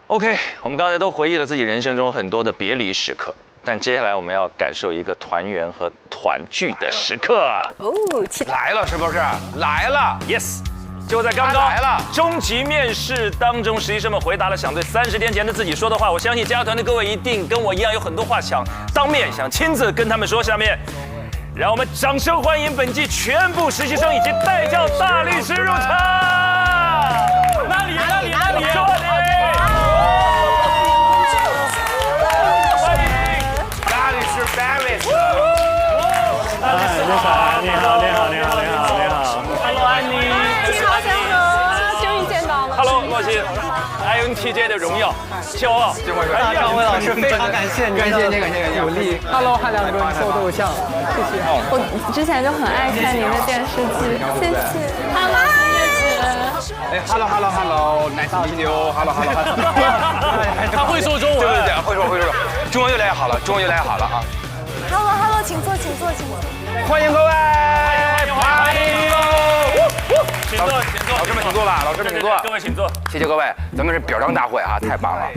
OK， 我们刚才都回忆了自己人生中很多的别离时刻。但接下来我们要感受一个团圆和团聚的时刻哦，来了是不是？来了 ，yes， 就在刚刚来了。终极面试当中，实习生们回答了想对30年前的自己说的话。我相信家团的各位一定跟我一样有很多话想当面想亲自跟他们说。下面，让我们掌声欢迎本季全部实习生以及代教大律师入场。那里？欢迎大律师 Barris。你好。Hello， 安妮。你好，江河，终于见到了。Hello， 洛昕。INTJ 的荣耀，骄傲。两位老师非常感谢您的鼓励。Hello， 汉良哥，你是我的偶像，谢谢。我之前就很爱看您的电视剧，谢谢。Hello， 哎 ，Hello，Nice to meet you，Hello。他会说中文，对，会说，中文越来越好了啊。Hello， 请坐。欢迎各位，欢迎。请坐。老师们请坐吧，各位请坐。谢谢各位，咱们是表彰大会啊，太棒了，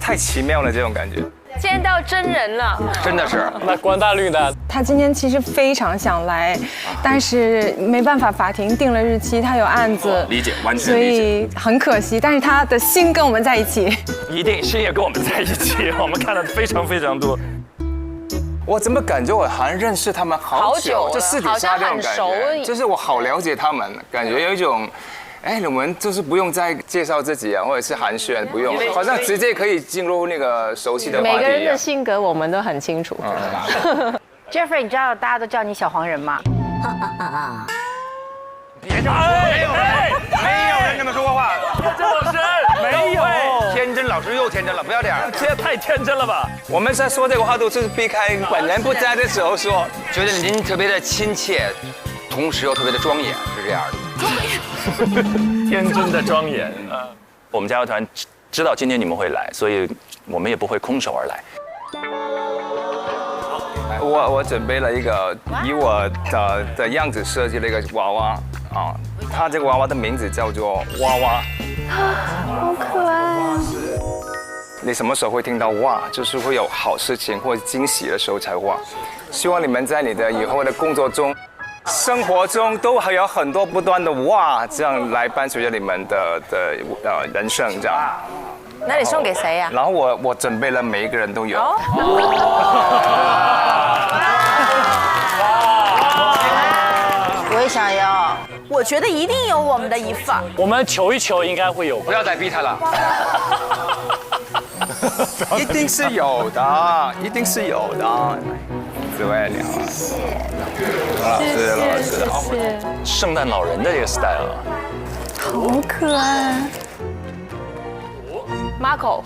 太奇妙了这种感觉。见到真人了，真的是。那关大律呢？他今天其实非常想来，但是没办法，法庭定了日期，他有案子，理解，完全所以很可惜。但是他的心跟我们在一起，一定心也跟我们在一起，我们看了非常多。我怎么感觉我好像认识他们好久，就私底下这种感觉，就是我好了解他们，感觉有一种，哎，我们就是不用再介绍自己啊，或者是寒暄，不用，好像直接可以进入那个熟悉的话题。每个人的性格我们都很清楚。Jeffrey， 你知道大家都叫你小黄人吗？别这么说，没有人这么说话。郑老师，没有。天真，老师又天真了，不要这样，这也太天真了吧！我们在说这个话都是避开本人不在的时候说，觉得您特别的亲切，同时又特别的庄严，是这样的。天真的庄严。我们加油团知道今天你们会来，所以我们也不会空手而来。我准备了一个以我的样子设计了一个娃娃啊，它这个娃娃的名字叫做娃娃。好可爱啊！你什么时候会听到哇？就是会有好事情或惊喜的时候才哇。希望你们在你的以后的工作中、生活中都还有很多不断的哇，这样来伴随着你们的人生这样。那你送给谁呀？然后我准备了每一个人都有。我也想要。我觉得一定有我们的一份。我们求一求，应该会有。不要再逼他了。一定是有的，一定是有的。紫薇你好，老师，谢谢。圣诞老人的这个 style， 好可爱。Marco。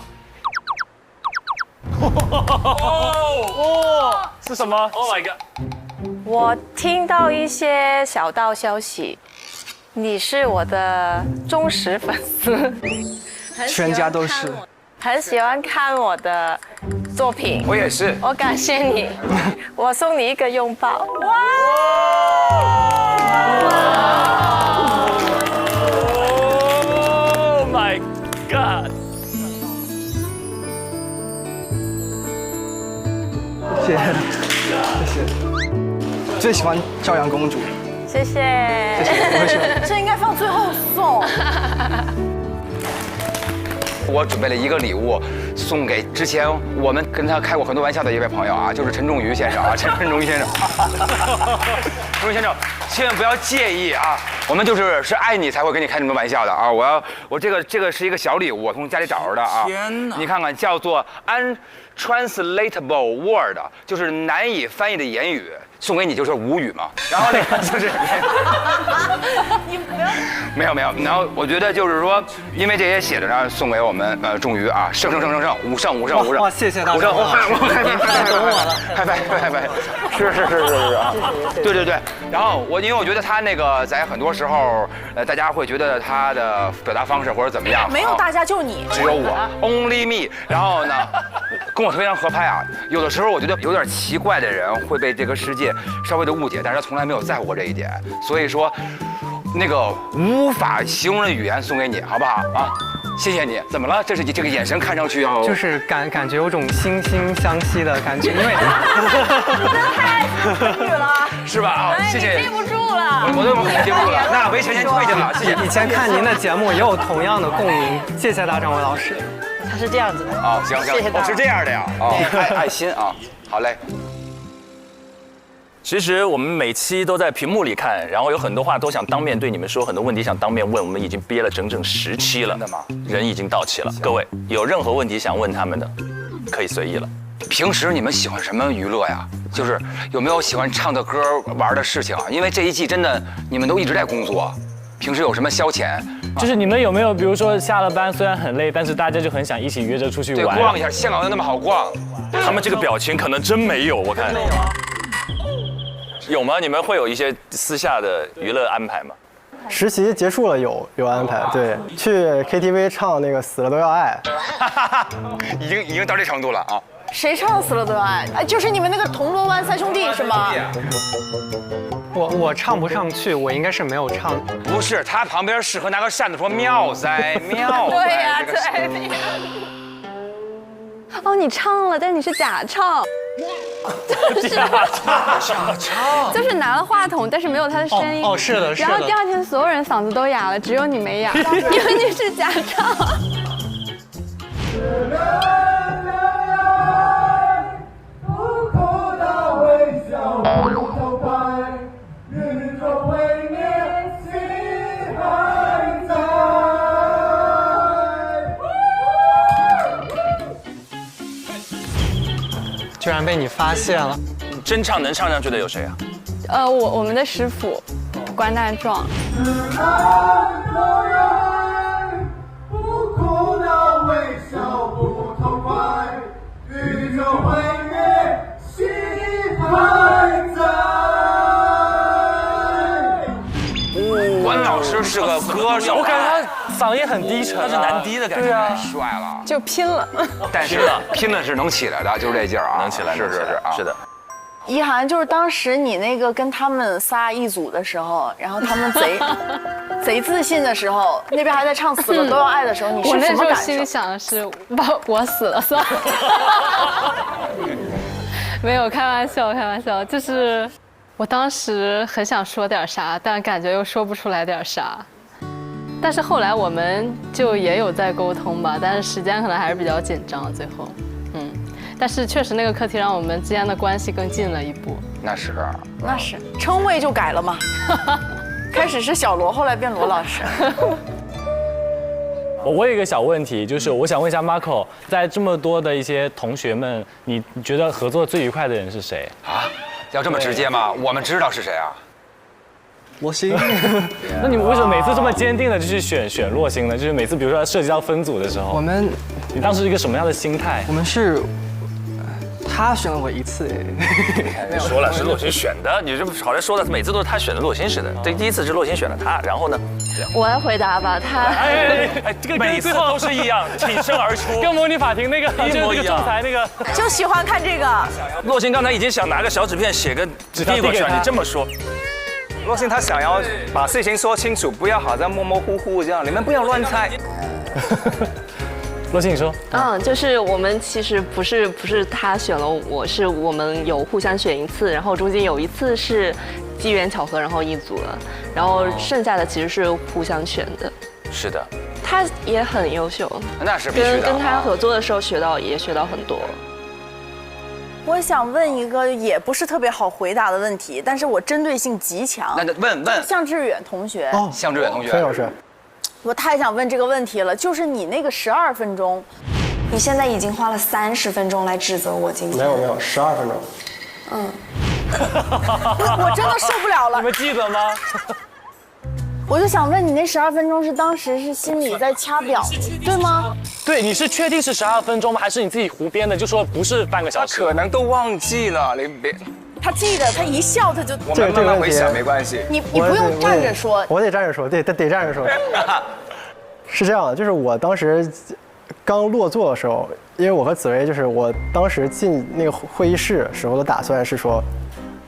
是什么 ？Oh my god！ 我听到一些小道消息，你是我的忠实粉丝，全家都是，很喜欢看我的作品。我也是。我感谢你，我送你一个拥抱。Oh my god！ 谢谢。最喜欢朝阳公主。谢谢。我很喜欢。这应该放最后送。我准备了一个礼物，送给之前我们跟他开过很多玩笑的一位朋友啊，就是陈仲瑜先生啊，陈仲瑜先生。陈仲瑜先生，千万不要介意啊，我们是爱你才会跟你开这么多玩笑的啊。我这个是一个小礼物，我从家里找着的啊。天哪！你看看，叫做 untranslatable word， 就是难以翻译的言语。送给你就是无语嘛，然后那个就是你不要没有，然后我觉得就是说，因为这些写的呢，送给我们仲瑜啊，胜，五胜，哇，谢谢大家，您太懂我了，嗨，是啊，对，然后因为我觉得他那个在很多时候，大家会觉得他的表达方式或者怎么样，没有大家就你，只有我 ，only me， 然后呢，跟我非常合拍啊，有的时候我觉得有点奇怪的人会被这个世界稍微的误解，但是他从来没有在乎过这一点，所以说，那个无法形容的语言送给你，好不好啊？谢谢你。怎么了？这是你这个眼神看上去要就是感觉有种惺惺相惜的感觉，因为你真的太美女了，是吧？啊，谢谢。记不住了，我都记不住了。那维权先退去了，谢谢。以前看您的节目也有同样的共鸣，谢谢大张伟老师。他是这样子的啊，行，谢谢大家。是这样的呀，哦，爱心啊，好嘞。其实我们每期都在屏幕里看，然后有很多话都想当面对你们说，很多问题想当面问，我们已经憋了整整10期了，真的吗？人已经到齐了。各位有任何问题想问他们的，可以随意了。平时你们喜欢什么娱乐呀？就是有没有喜欢唱的歌、玩的事情啊？因为这一季真的你们都一直在工作，平时有什么消遣？就是你们有没有，比如说下了班虽然很累，但是大家就很想一起约着出去玩，对，逛一下。香港又那么好逛，他们这个表情可能真没有，我看。有吗？你们会有一些私下的娱乐安排吗？实习结束了有安排，对，去 KTV 唱那个《死了都要爱》，已经到这程度了啊！谁唱《死了都要爱》？哎，就是你们那个铜锣湾三兄弟是吗？我唱不上去，我应该是没有唱。不是，他旁边适合拿个扇子说妙哉妙哉。对呀，对。哦，你唱了，但你是假唱。假唱，就是拿了话筒，但是没有他的声音。哦，是的，是的。然后第2天所有人嗓子都哑了，只有你没哑，因为你是假唱。居然被你发现了！真唱能唱上去的有谁啊？我们的师傅关大壮。关老师是个歌手，我感觉他嗓音很低沉，他是男低的感觉，太帅了，就拼了。但是拼了是能起来的，就是这劲儿啊，能起来，是啊，是的。一涵，就是当时你那个跟他们仨一组的时候，然后他们贼自信的时候，那边还在唱《死了都要爱》的时候，你是什么感受？我那时候心里想的是，我死了算了。没有，开玩笑，就是我当时很想说点啥，但感觉又说不出来点啥。但是后来我们就也有在沟通吧，但是时间可能还是比较紧张，最后，但是确实那个课题让我们之间的关系更近了一步。那是，称谓就改了嘛，开始是小罗，后来变罗老师。我有一个小问题，就是我想问一下 Marco， 在这么多的一些同学们，你觉得合作最愉快的人是谁啊？要这么直接吗？我们知道是谁啊？洛星。那你们为什么每次这么坚定的就去选洛星呢？就是每次比如说涉及到分组的时候，你当时是一个什么样的心态？我们是。他选了我一次哎，说了是洛星选的，你这好像说的每次都是他选的洛星似的。这第一次是洛星选了他，然后呢？我来回答吧，他这个每次都是一样，挺身而出，跟模拟法庭那个一模一样，仲裁那个，就喜欢看这个。洛星刚才已经想拿个小纸片写个递过去，你这么说。洛星他想要把事情说清楚，不要好像模模糊糊这样，你们不要乱猜。洛星，你说。就是我们其实不是他选了我，是我们有互相选一次，然后中间有一次是机缘巧合，然后一组了，然后剩下的其实是互相选的。是的。他也很优秀，那是必须的。跟他合作的时候学到很多。我想问一个也不是特别好回答的问题，但是我针对性极强。那问向致远同学。向致远同学，崔老师。我太想问这个问题了，就是你那个12分钟，你现在已经花了30分钟来指责我今天。没有，12分钟。我真的受不了了。你们记得吗？我就想问你，那12分钟是当时是心里在掐表，对吗？对，你是确定是12分钟吗？还是你自己胡编的？就说不是半个小时？他可能都忘记了，你别。他记得，他一笑他就。我们慢慢回想，没关系。你不用站着说。我得站着说，得站着说。是这样的，就是我当时刚落座的时候，因为我和紫薇就是我当时进那个会议室时候的打算是说，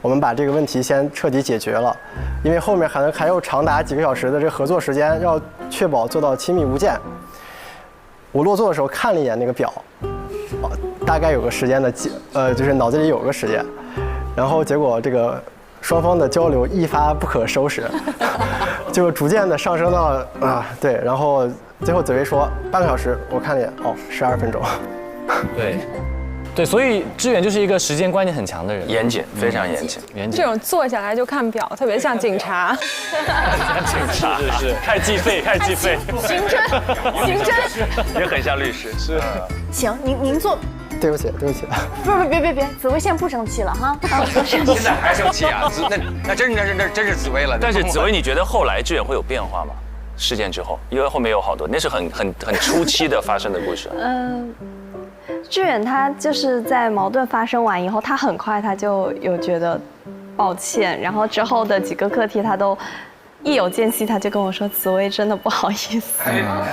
我们把这个问题先彻底解决了，因为后面还有长达几个小时的这个合作时间，要确保做到亲密无间。我落座的时候看了一眼那个表，大概有个时间的就是脑子里有个时间。然后结果这个双方的交流一发不可收拾，就逐渐的上升到对，然后最后紫薇说半个小时，我看了一眼，12分钟。对，对，所以志远就是一个时间观念很强的人，严谨，非常严谨，严谨。这种坐下来就看表，特别像警察。像警察是开计费，开计费。刑侦，刑侦。也很像律师。是。行，您坐。对不起，对不起。不，别，紫薇现在不生气了哈。现在还生气啊？那真是紫薇了。但是紫薇，你觉得后来志远会有变化吗？事件之后，因为后面有好多，那是很初期的发生的故事。志远他就是在矛盾发生完以后，他很快他就有觉得抱歉，然后之后的几个课题他都一有间隙他就跟我说：“紫薇真的不好意思。”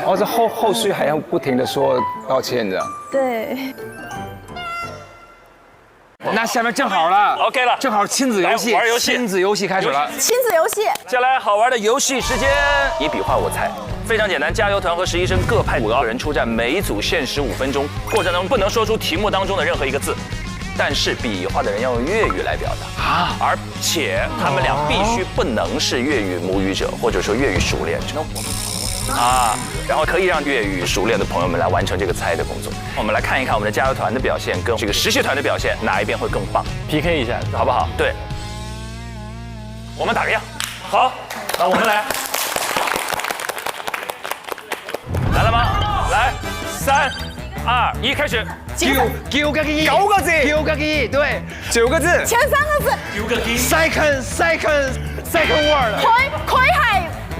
哦，这后续还要不停的说道歉的。对。那下面正好了 ，OK 了，正好亲子游戏，玩游戏，亲子游戏开始了。亲子游戏，接下来好玩的游戏时间，你比划我猜，非常简单。加油团和实习生各派5个人出战，每一组限时5分钟，过程中不能说出题目当中的任何一个字，但是比划的人要用粤语来表达啊，而且他们俩必须不能是粤语母语者，或者说粤语熟练者。啊，然后可以让粤语熟练的朋友们来完成这个猜的工作。我们来看一看我们的加油团的表现跟这个实习团的表现，哪一边会更棒 ？PK 一下，好不好？对，我们打个样。好，那我们来，来了吗？来，3、2、1，开始。9個字，9個字，9個字，對，9個字。前3個字。9個字。Second word。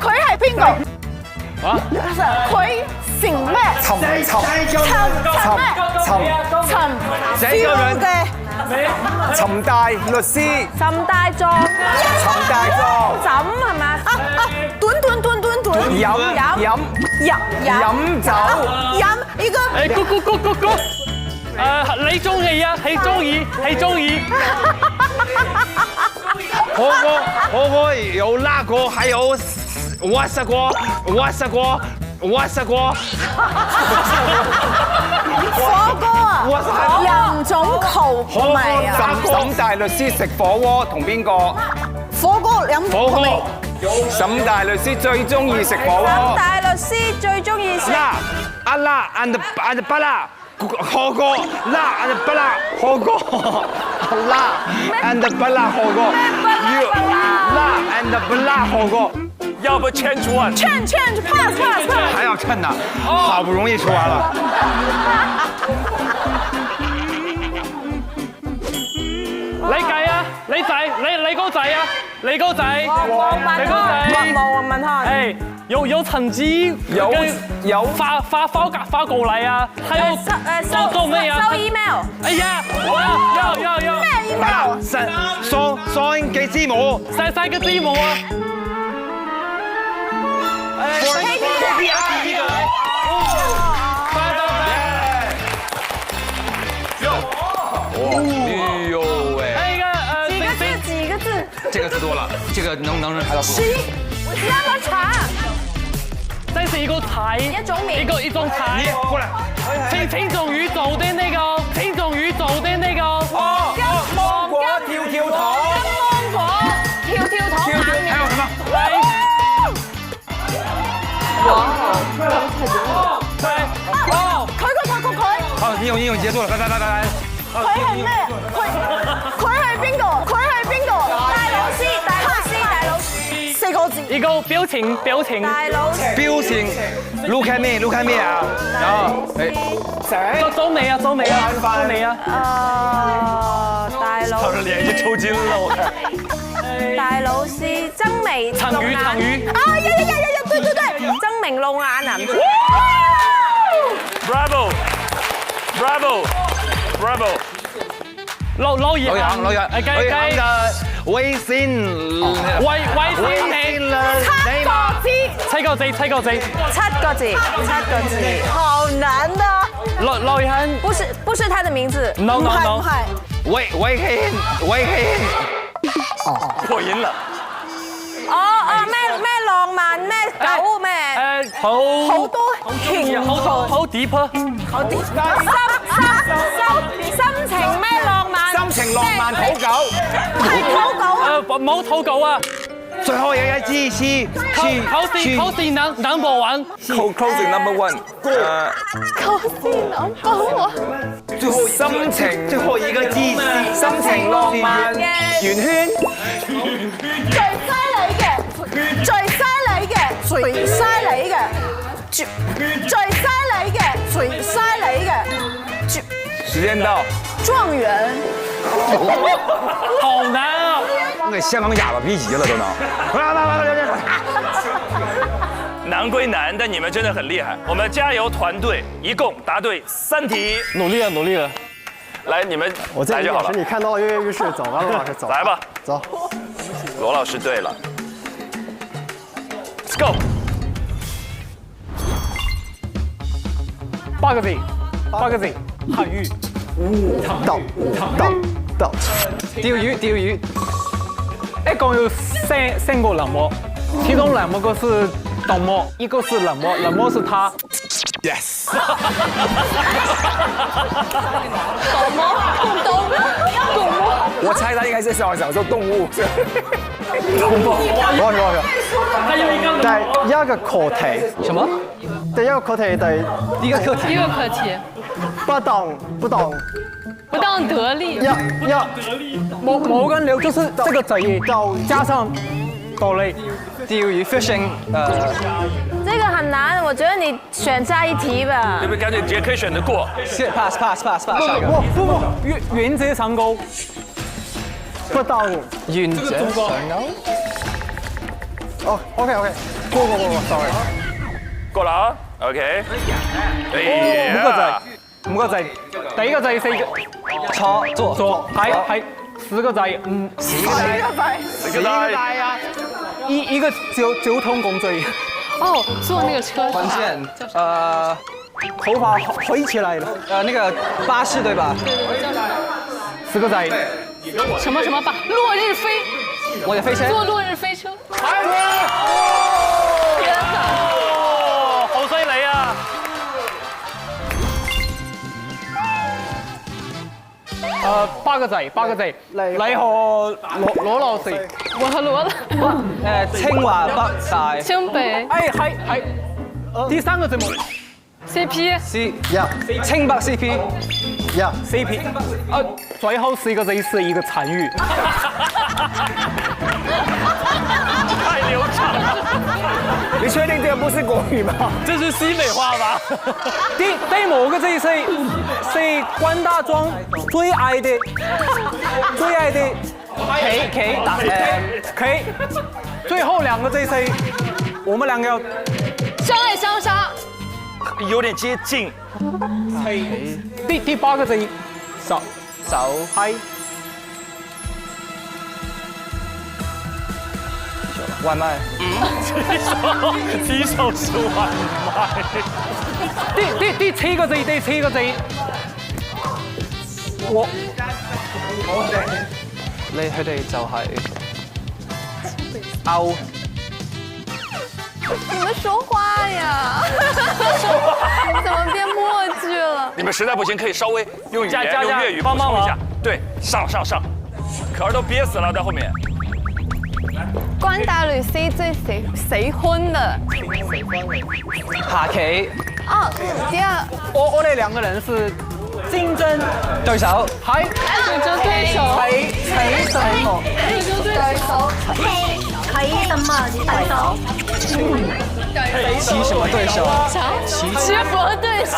佢係邊個？啊？佢成咩？陳咩？這個人陳大律師。陳大狀。枕係咪？短。飲酒。飲一個。咕。你中意啊？係中意。我有拉過，還有挖塞過。火鍋啊！人總求味啊！沈大律師食火鍋同邊個？火鍋飲火鍋。沈大律師最中意食火鍋。沈大律師最中意食。辣 and 不辣。火鍋，辣 and 不辣火鍋，辣 and 不辣火鍋，辣 and 不辣火鍋，要不change one， change pass， 还要趁呢，好不容易出完了。你計啊，你個仔啊，你個仔，王文翰，哎，有成績，有發過來啊，還有做咩啊？收 email。哎呀，有咩 email？ 三個字母，3個字母啊。KPI。几个字？这个字多了，这个能排到11，我知道個茶。這是一個菜，一種菜。你過來。聽眾宇宙的那個，聽眾宇宙的那個。芒果跳糖。芒果跳糖。還有什麼？佢。好，你有結束了，來。佢係咩？佢係邊個？大老師，4個字。一個表情。大老師。表情 ，look at me 啊，然後周美啊。大老。他的臉已經抽筋了，我看。大老師，曾眉。陳宇。啊呀，對。曾明露眼啊！ Bravo！ 老楊，計微信7個字。7個字，好難的。老楊，不是他的名字。No。唔係。微信。破音了。咩浪漫咩狗咩？好多情好 deep。心情咩浪漫？心情浪漫土狗。係土狗。冇土狗啊。最後有一支是口是 number one。Closing number one。口是 number one。心情最後一個字，心情浪漫圓圈。最犀利嘅，最犀利嘅，最犀利嘅，最犀利嘅，最犀利嘅。時間到。狀元。好難啊！我給香港啞巴逼急了都能。难归难，但你们真的很厉害。我们加油团队，一共答对3题，努力了，努力了。来，你们我建议来就好了。老师你看到跃跃欲试，走吧，罗老师走。来吧，走。罗老师对了 ，Let's go。8個字，8個字，韓語。到。釣魚。一共有三個冷漠，其中2個是懂漠，一個是冷漠，冷漠是他。Yes。懂嗎？我猜他應該是想說動物。羅老師。第一個課題。什麼？第一個課題，第一個課題。不當得力。冇跟流就是這個詞加上得力。釣魚 fishing，這個很難，我覺得你選下一題吧。你們乾脆直接可以選得過。 pass。不，原則上鈎。不當原則上鈎。哦 ，OK， 過 ，sorry。過了啊 ，OK。五個字，第一個字4個。錯，係4個字，4個字啊！一個交通工具。哦，坐那個車。關鍵，頭髮飛起來了。那個巴士對吧？4個字。什麼吧？落日飛。我的飛車。坐落日飛車。天哪！好犀利啊！八個字，你和羅老師。我和羅老。清華北大。清北。係。第3個字母。CP。清白 CP。CP。最後4個字是一個成語。太流暢了。你確定這個不是國語嗎？這是西北話吧？第某個字是關大壯最愛的 K， 最後2個字是我們兩個要相愛相殺，有點接近。第8個字手係外賣。提手是外賣。第7個字，佢哋就係歐。你們說話呀？怎麼變默劇了？你們實在不行，可以稍微用語言、用粵語補充一下。對，上，可兒都憋死了在後面。關大律師最喜歡的下棋。哦，第二。我哋2個人是競爭對手。係競爭對手。棋什麼？對手。棋什麼對手？棋什麼對手？棋什麼對手？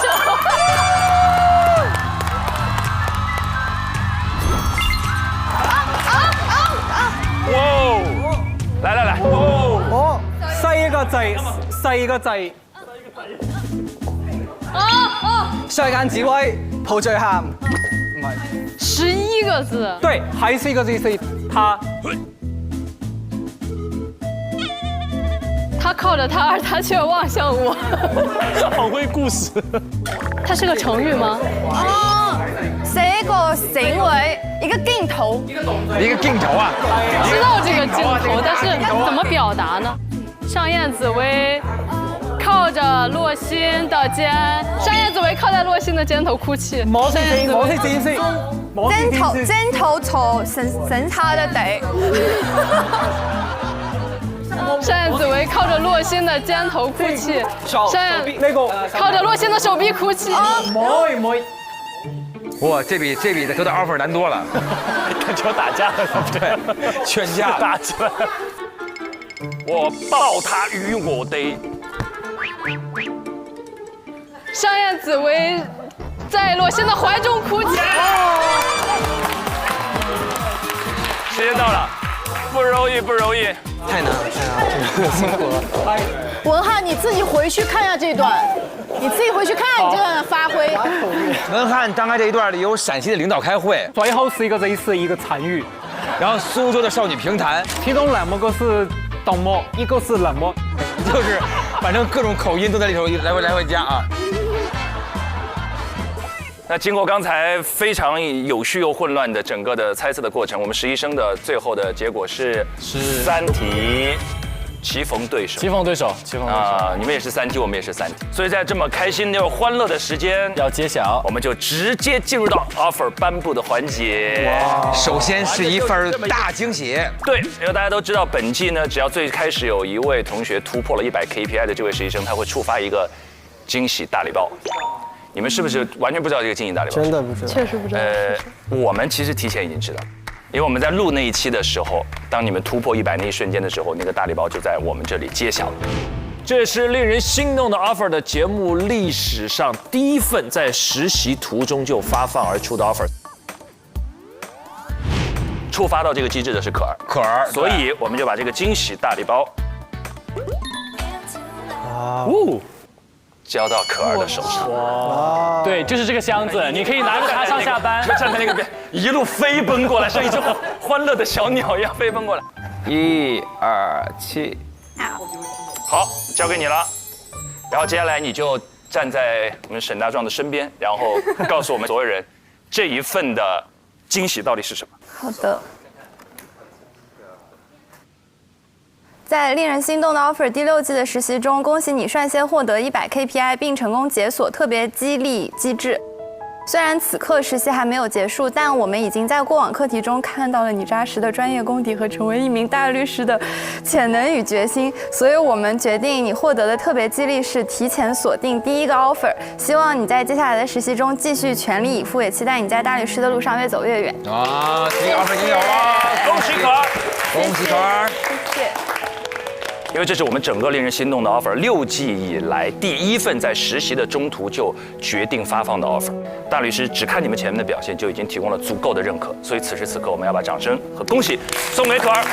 哇！來。哦，4個字。雙眼紫薇抱醉喊，唔係。11個字。對，還是一個字是他。他靠着他，而他卻望向我。好會故事。它是個成語嗎？哦，這個行為一個鏡頭。一個鏡頭啊！知道這個鏡頭，但是怎麼表達呢？上燕紫薇靠着洛心的肩，上燕紫薇靠在洛心的肩頭哭泣。肩頭坐神他的地。上燕紫薇靠着洛心的肩頭哭泣，上燕靠着洛心的手臂哭泣。唔會。哇，这比得到 offer 难多了，感觉要打架了，对，劝架打起来。我抱他于我的。上燕紫薇在罗先的怀中哭泣。时间到了，不容易，不容易，太难了，辛苦了。文翰，你自己回去看一下这段，你自己回去看你这段发挥。文翰刚才这一段里有陕西的领导开会，最后是一个人是一个参与，然后苏州的少女评弹，其中2个是东么，一个是冷么，就是反正各种口音都在里头来回加啊。那经过刚才非常有序又混乱的整个的猜测的过程，我们实习生的最后的结果是3题棋逢对手。棋逢对手啊！你们也是3题，我们也是3题，所以在这么开心又欢乐的时间要揭晓，我们就直接进入到 offer 颁布的环节。首先是一份大惊喜。对，因为大家都知道，本季呢，只要最开始有一位同学突破了100 KPI 的这位实习生，他会触发一个惊喜大礼包。你们是不是完全不知道这个惊喜大礼包？真的不知道，确实不知道。我们其实提前已经知道，因为我们在录那一期的时候，当你们突破100那一瞬间的时候，那个大礼包就在我们这里揭晓了。这是令人心动的 offer 的节目历史上第一份在实习途中就发放而出的 offer。触发到这个机制的是可儿，所以我们就把这个惊喜大礼包，交到可儿的手上。哇！对，就是这个箱子，你可以拿着它上下班。站在那个边，一路飞奔过来，像一只欢乐的小鸟一样飞奔过来。1、2、7，好，交给你了。然后接下来你就站在我们沈大壮的身边，然后告诉我们所有人，这一份的惊喜到底是什么？好的。在令人心动的 offer 第6季的实习中，恭喜你率先获得100 KPI， 并成功解锁特别激励机制。虽然此刻实习还没有结束，但我们已经在过往课题中看到了你扎实的专业功底和成为一名大律师的潜能与决心。所以我们决定，你获得的特别激励是提前锁定第1个 offer。希望你在接下来的实习中继续全力以赴，也期待你在大律师的路上越走越远。啊，第1个 offer 已经有了，恭喜可儿，恭喜可儿，谢谢。因为这是我们整个令人心动的 offer， 6季以来第1份在实习的中途就决定发放的 offer。大律师只看你们前面的表现就已经提供了足够的认可，所以此时此刻我们要把掌声和恭喜送给可儿。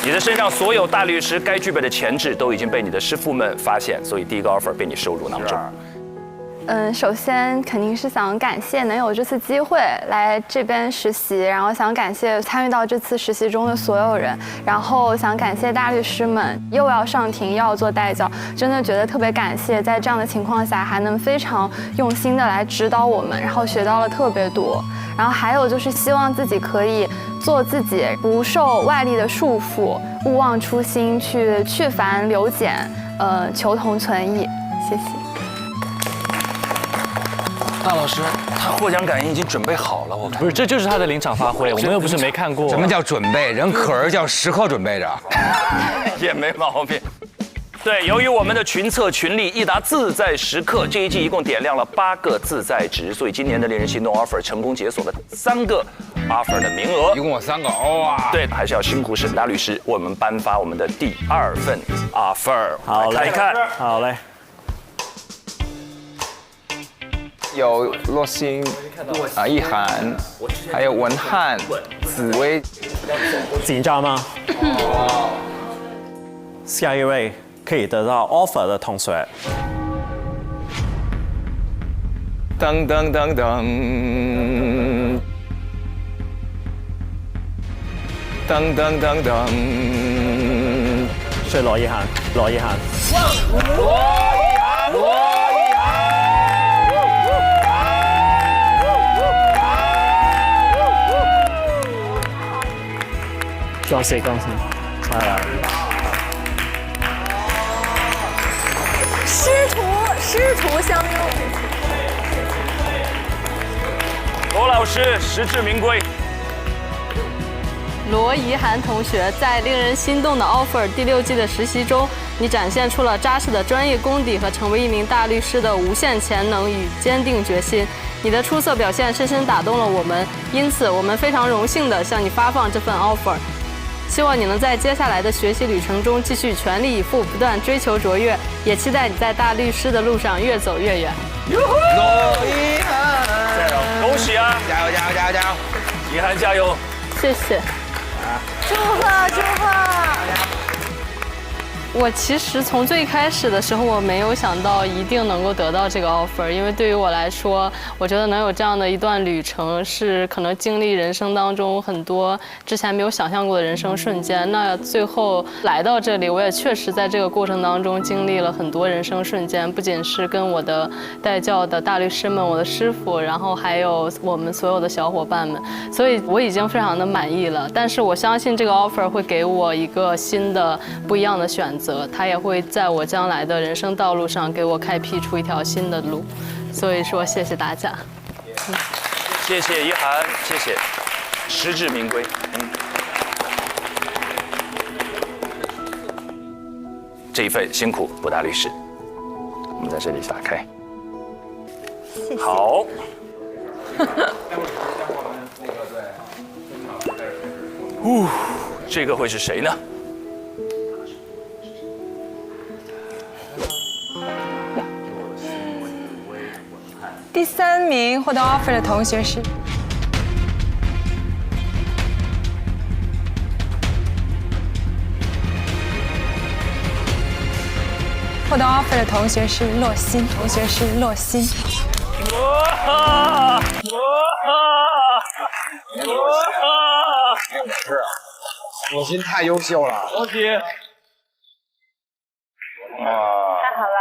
你的身上所有大律师该具备的潜质都已经被你的师傅们发现，所以第1个 offer 被你收入囊中。首先肯定是想感谢能有这次机会来这边实习，然后想感谢参与到这次实习中的所有人，然后想感谢大律师们，又要上庭又要做代教，真的觉得特别感谢，在这样的情况下还能非常用心的来指导我们，然后学到了特别多。然后还有就是希望自己可以做自己，不受外力的束缚，勿忘初心，去繁留简，求同存异。谢谢。大老师，他获奖感言已经准备好了，我看不是，这就是他的临场发挥，我们又不是没看过。什么叫准备？人可儿叫时刻准备着，也没毛病。对，由于我们的群策群力益达自在时刻这一季一共点亮了8个自在值，所以今年的令人心动 offer 成功解锁了3个 offer 的名额，一共有3个哇！对，还是要辛苦沈大律师为我们颁发我们的第2份 offer。好，来看，好嘞。有洛星、意涵，还有文翰、紫薇。紧张吗？下一位可以得到 offer 的同学。噔噔噔噔，噔噔噔噔，是罗一涵，罗一涵。恭喜恭喜！来，师徒相拥。罗老师实至名归。罗怡涵同学在令人心动的 offer 第6季的实习中，你展现出了扎实的专业功底和成为一名大律师的无限潜能与坚定决心。你的出色表现深深打动了我们，因此我们非常荣幸地向你发放这份 offer。希望你能在接下来的学习旅程中继续全力以赴，不断追求卓越，也期待你在大律师的路上越走越远。罗怡涵，加油！恭喜啊！加油加油加油加油！怡涵加油！谢谢。祝贺祝贺！我其实从最开始的时候，我没有想到一定能够得到这个 offer， 因为对于我来说，我觉得能有这样的一段旅程，是可能经历人生当中很多之前没有想象过的人生瞬间。那最后来到这里，我也确实在这个过程当中经历了很多人生瞬间，不仅是跟我的带教的大律师们、我的师傅，然后还有我们所有的小伙伴们，所以我已经非常的满意了。但是我相信这个 offer 会给我一个新的、不一样的选择。他也会在我将来的人生道路上给我开辟出一条新的路，所以说谢谢大家。谢谢怡涵，谢谢，实至名归。这一份辛苦，博大律师，我们在这里打开。谢谢。好。这个会是谁呢？第3名获得 offer 的同学是获得 offer 的同学是洛欣，同学是洛欣。哇！洛欣太优秀了，恭喜！哇！太好啦！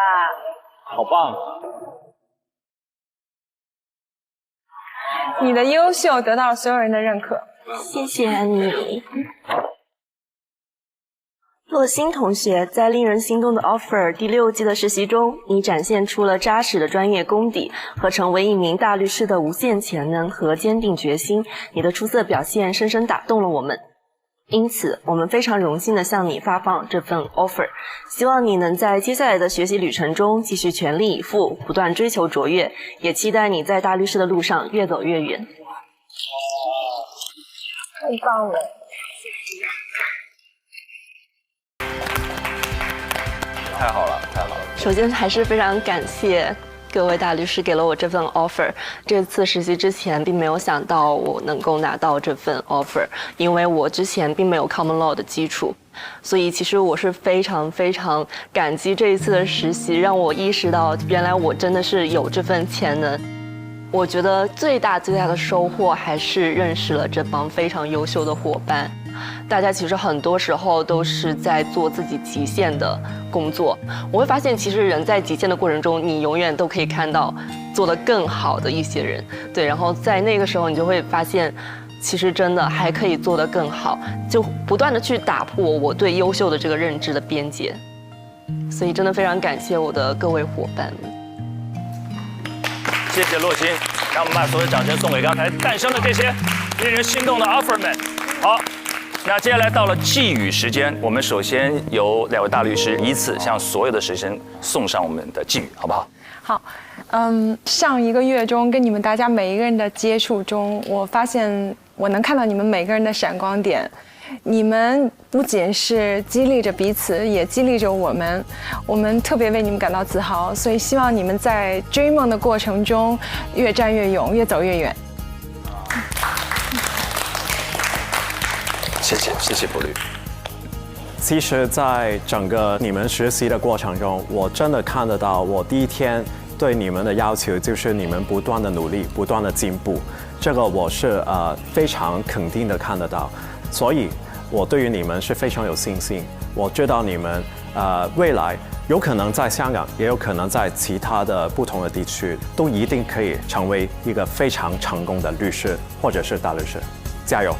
好棒！你的优秀得到了所有人的认可。谢谢你。洛欣同学在令人心动的 offer 第6季的实习中，你展现出了扎实的专业功底和成为一名大律师的无限潜能和坚定决心。你的出色表现深深打动了我们，因此我们非常荣幸地向你发放这份 offer。希望你能在接下来的学习旅程中继续全力以赴，不断追求卓越，也期待你在大律师的路上越走越远。太棒了！太好了，太好了！首先还是非常感谢各位大律师给了我这份 offer。这次实习之前并没有想到我能够拿到这份 offer， 因为我之前并没有 common law 的基础，所以其实我是非常非常感激这一次的实习，让我意识到原来我真的是有这份潜能。我觉得最大的收获还是认识了这帮非常优秀的伙伴。大家其实很多时候都是在做自己极限的工作，我会发现其实人在极限的过程中，你永远都可以看到做得更好的一些人，对，然后在那个时候你就会发现其实真的还可以做得更好，就不断的去打破我对优秀的这个认知的边界，所以真的非常感谢我的各位伙伴们。谢谢洛欣，让我们把所有掌声送给刚才诞生的这些令人心动的 offer 们。好，那接下来到了寄语时间，我们首先由2位大律师依次向所有的实习生送上我们的寄语，好不好？好，上1个月中跟你们大家每一个人的接触中，我发现我能看到你们每个人的闪光点。你们不仅是激励着彼此，也激励着我们，我们特别为你们感到自豪。所以希望你们在追梦的过程中越战越勇，越走越远。谢谢，谢谢博律。其实，在整个你们实习的过程中，我真的看得到，我第一天对你们的要求就是你们不断的努力，不断的进步，这个我是非常肯定的看得到。所以，我对于你们是非常有信心。我知道你们未来有可能在香港，也有可能在其他的不同的地区，都一定可以成为一个非常成功的律师或者是大律师。加油！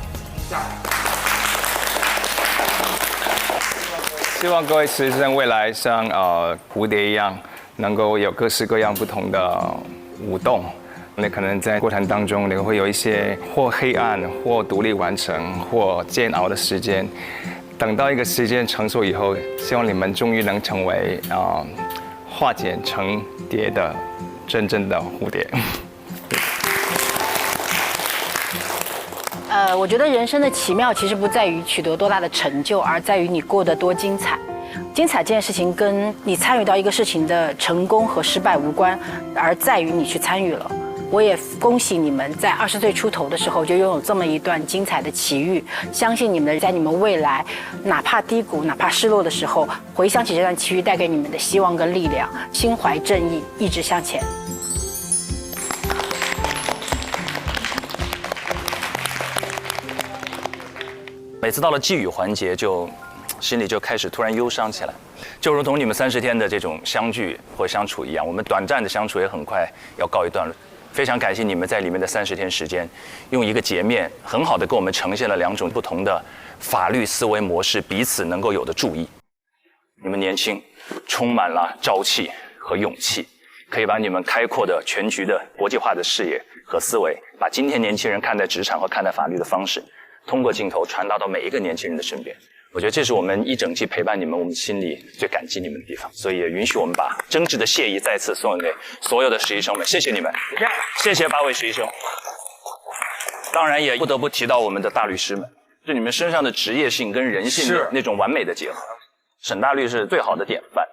希望各位实习生未来像蝴蝶一样，能够有各式各样不同的舞动。你可能在过程当中，你会有一些或黑暗、或独立完成、或煎熬的时间。等到一个时间成熟以后，希望你们终于能成为化茧成蝶的真正的蝴蝶。我觉得人生的奇妙其实不在于取得多大的成就，而在于你过得多精彩。精彩这件事情跟你参与到一个事情的成功和失败无关，而在于你去参与了。我也恭喜你们在20岁出头的时候就拥有这么一段精彩的奇遇，相信你们在你们未来哪怕低谷哪怕失落的时候，回想起这段奇遇带给你们的希望跟力量，心怀正义，一直向前。每次到了寄语环节，心里就开始突然忧伤起来，就如同你们30天的这种相聚或相处一样，我们短暂的相处也很快要告一段落。非常感谢你们在里面的30天时间，用一个截面很好的给我们呈现了2种不同的法律思维模式彼此能够有的注意。你们年轻，充满了朝气和勇气，可以把你们开阔的全局的国际化的视野和思维，把今天年轻人看待职场和看待法律的方式，通过镜头传达到每一个年轻人的身边。我觉得这是我们一整季陪伴你们，我们心里最感激你们的地方，所以也允许我们把真挚的谢意再次送给所有的实习生们，谢谢你们，谢谢8位实习生。当然也不得不提到我们的大律师们，就你们身上的职业性跟人性的那种完美的结合。沈大律是最好的典范，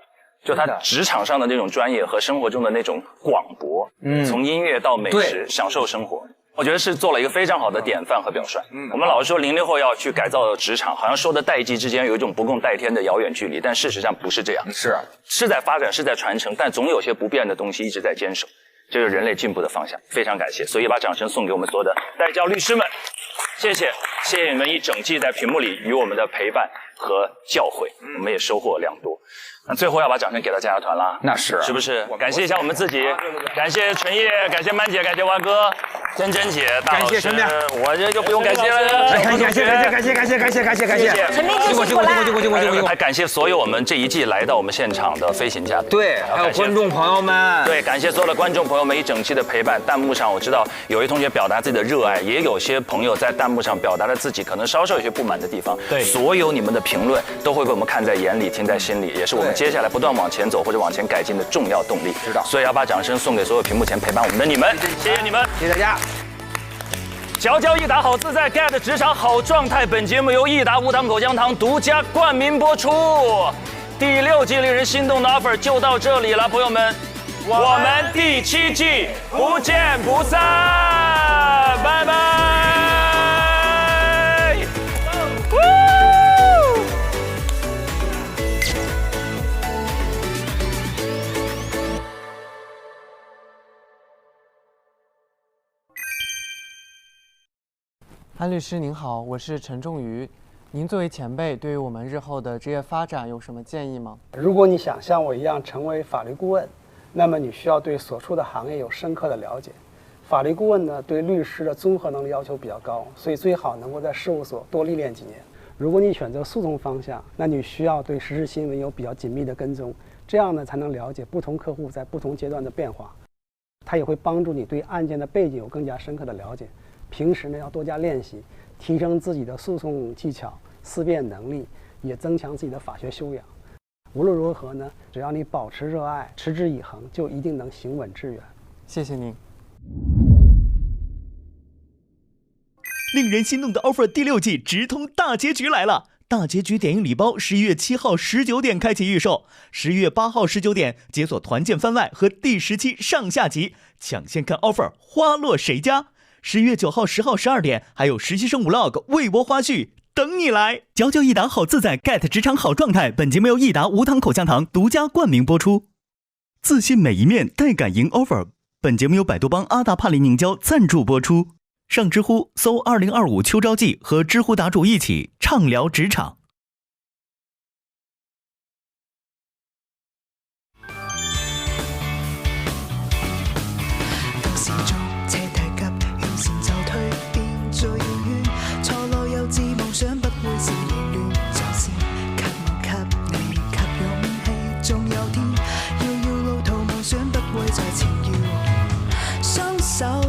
就他职场上的那种专业和生活中的那种广博，从音乐到美食，享受生活。我觉得是做了一个非常好的典范和表率。我们老是说00后要去改造职场，好像说的代际之间有一种不共戴天的遥远距离，但事实上不是这样。是在发展，是在传承，但总有些不变的东西一直在坚守，这是人类进步的方向。非常感谢，所以把掌声送给我们所有的代教律师们，谢谢你们一整季在屏幕里与我们的陪伴和教诲，我们也收获良多。那最后要把掌声给到家教团啦，那是不是？感谢一下我们自己，感谢纯叶，感谢曼姐，感谢蛙哥，珍珍姐，大老师，我这就不用感谢了。感谢！陈明还感谢所有我们这一季来到我们现场的飞行嘉宾，对，还有观众朋友们，对，感谢所有的观众朋友们一整期的陪伴。弹幕上我知道有些同学表达自己的热爱，也有些朋友在弹幕上表达了自己可能稍稍有些不满的地方。对，所有你们的评论都会被我们看在眼里，听在心里，也是我们接下来不断往前走或者往前改进的重要动力。知道，所以要把掌声送给所有屏幕前陪伴我们的你们，谢谢你们，谢谢大家。佼佼益达好自在 ，Get 职场好状态。本节目由益达无糖口香糖独家冠名播出。第6季令人心动的 offer 就到这里了，朋友们，我们第7季不见不散，拜拜。安律师您好，我是陈仲瑜。您作为前辈，对于我们日后的职业发展有什么建议吗？如果你想像我一样成为法律顾问，那么你需要对所处的行业有深刻的了解。法律顾问呢，对律师的综合能力要求比较高，所以最好能够在事务所多历练几年。如果你选择诉讼方向，那你需要对时事新闻有比较紧密的跟踪，这样呢才能了解不同客户在不同阶段的变化。它也会帮助你对案件的背景有更加深刻的了解。平时呢要多加练习，提升自己的诉讼技巧、思辨能力，也增强自己的法学修养。无论如何呢，只要你保持热爱，持之以恒，就一定能行稳致远。谢谢您。令人心动的 offer 第6季直通大结局来了！大结局点映礼包11月7号19点开启预售，11月8号19点解锁团建番外和第17上下集，抢先看 offer 花落谁家。11月9号、10号12点，还有实习生 vlog 未播花絮等你来。佼佼益达好自在 ，get 职场好状态。本节目由益达无糖口香糖独家冠名播出。自信每一面，带感赢 offer。本节目由百度帮阿达帕林凝胶赞助播出。上知乎搜2025秋招季，和知乎答主一起畅聊职场。手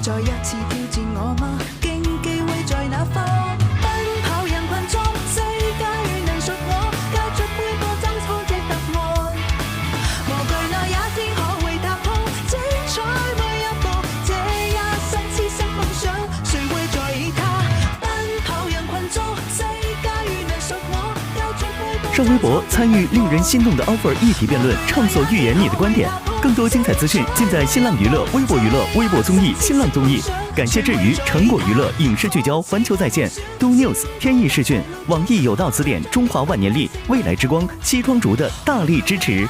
再一次挑戰我嗎？競技會在哪方？奔跑人群中，世界能屬我，交出每個爭鋒的答案。無懼那一天可會踏空，精彩每一步，這一生痴心夢想，誰會在意它？奔跑人群中，世界能屬我，交出每個。上微博参与令人心动的 offer 议题辩论，畅所欲言你的观点。更多精彩资讯尽在新浪娱乐、微博娱乐、微博综艺、新浪综艺。感谢至于成果娱乐、影视聚焦、环球在线、Do News、天意视讯、网易有道词典、中华万年历、未来之光、西窗竹的大力支持。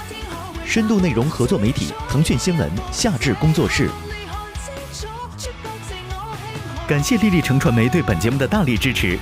深度内容合作媒体腾讯新闻夏至工作室。感谢丽丽城传媒对本节目的大力支持。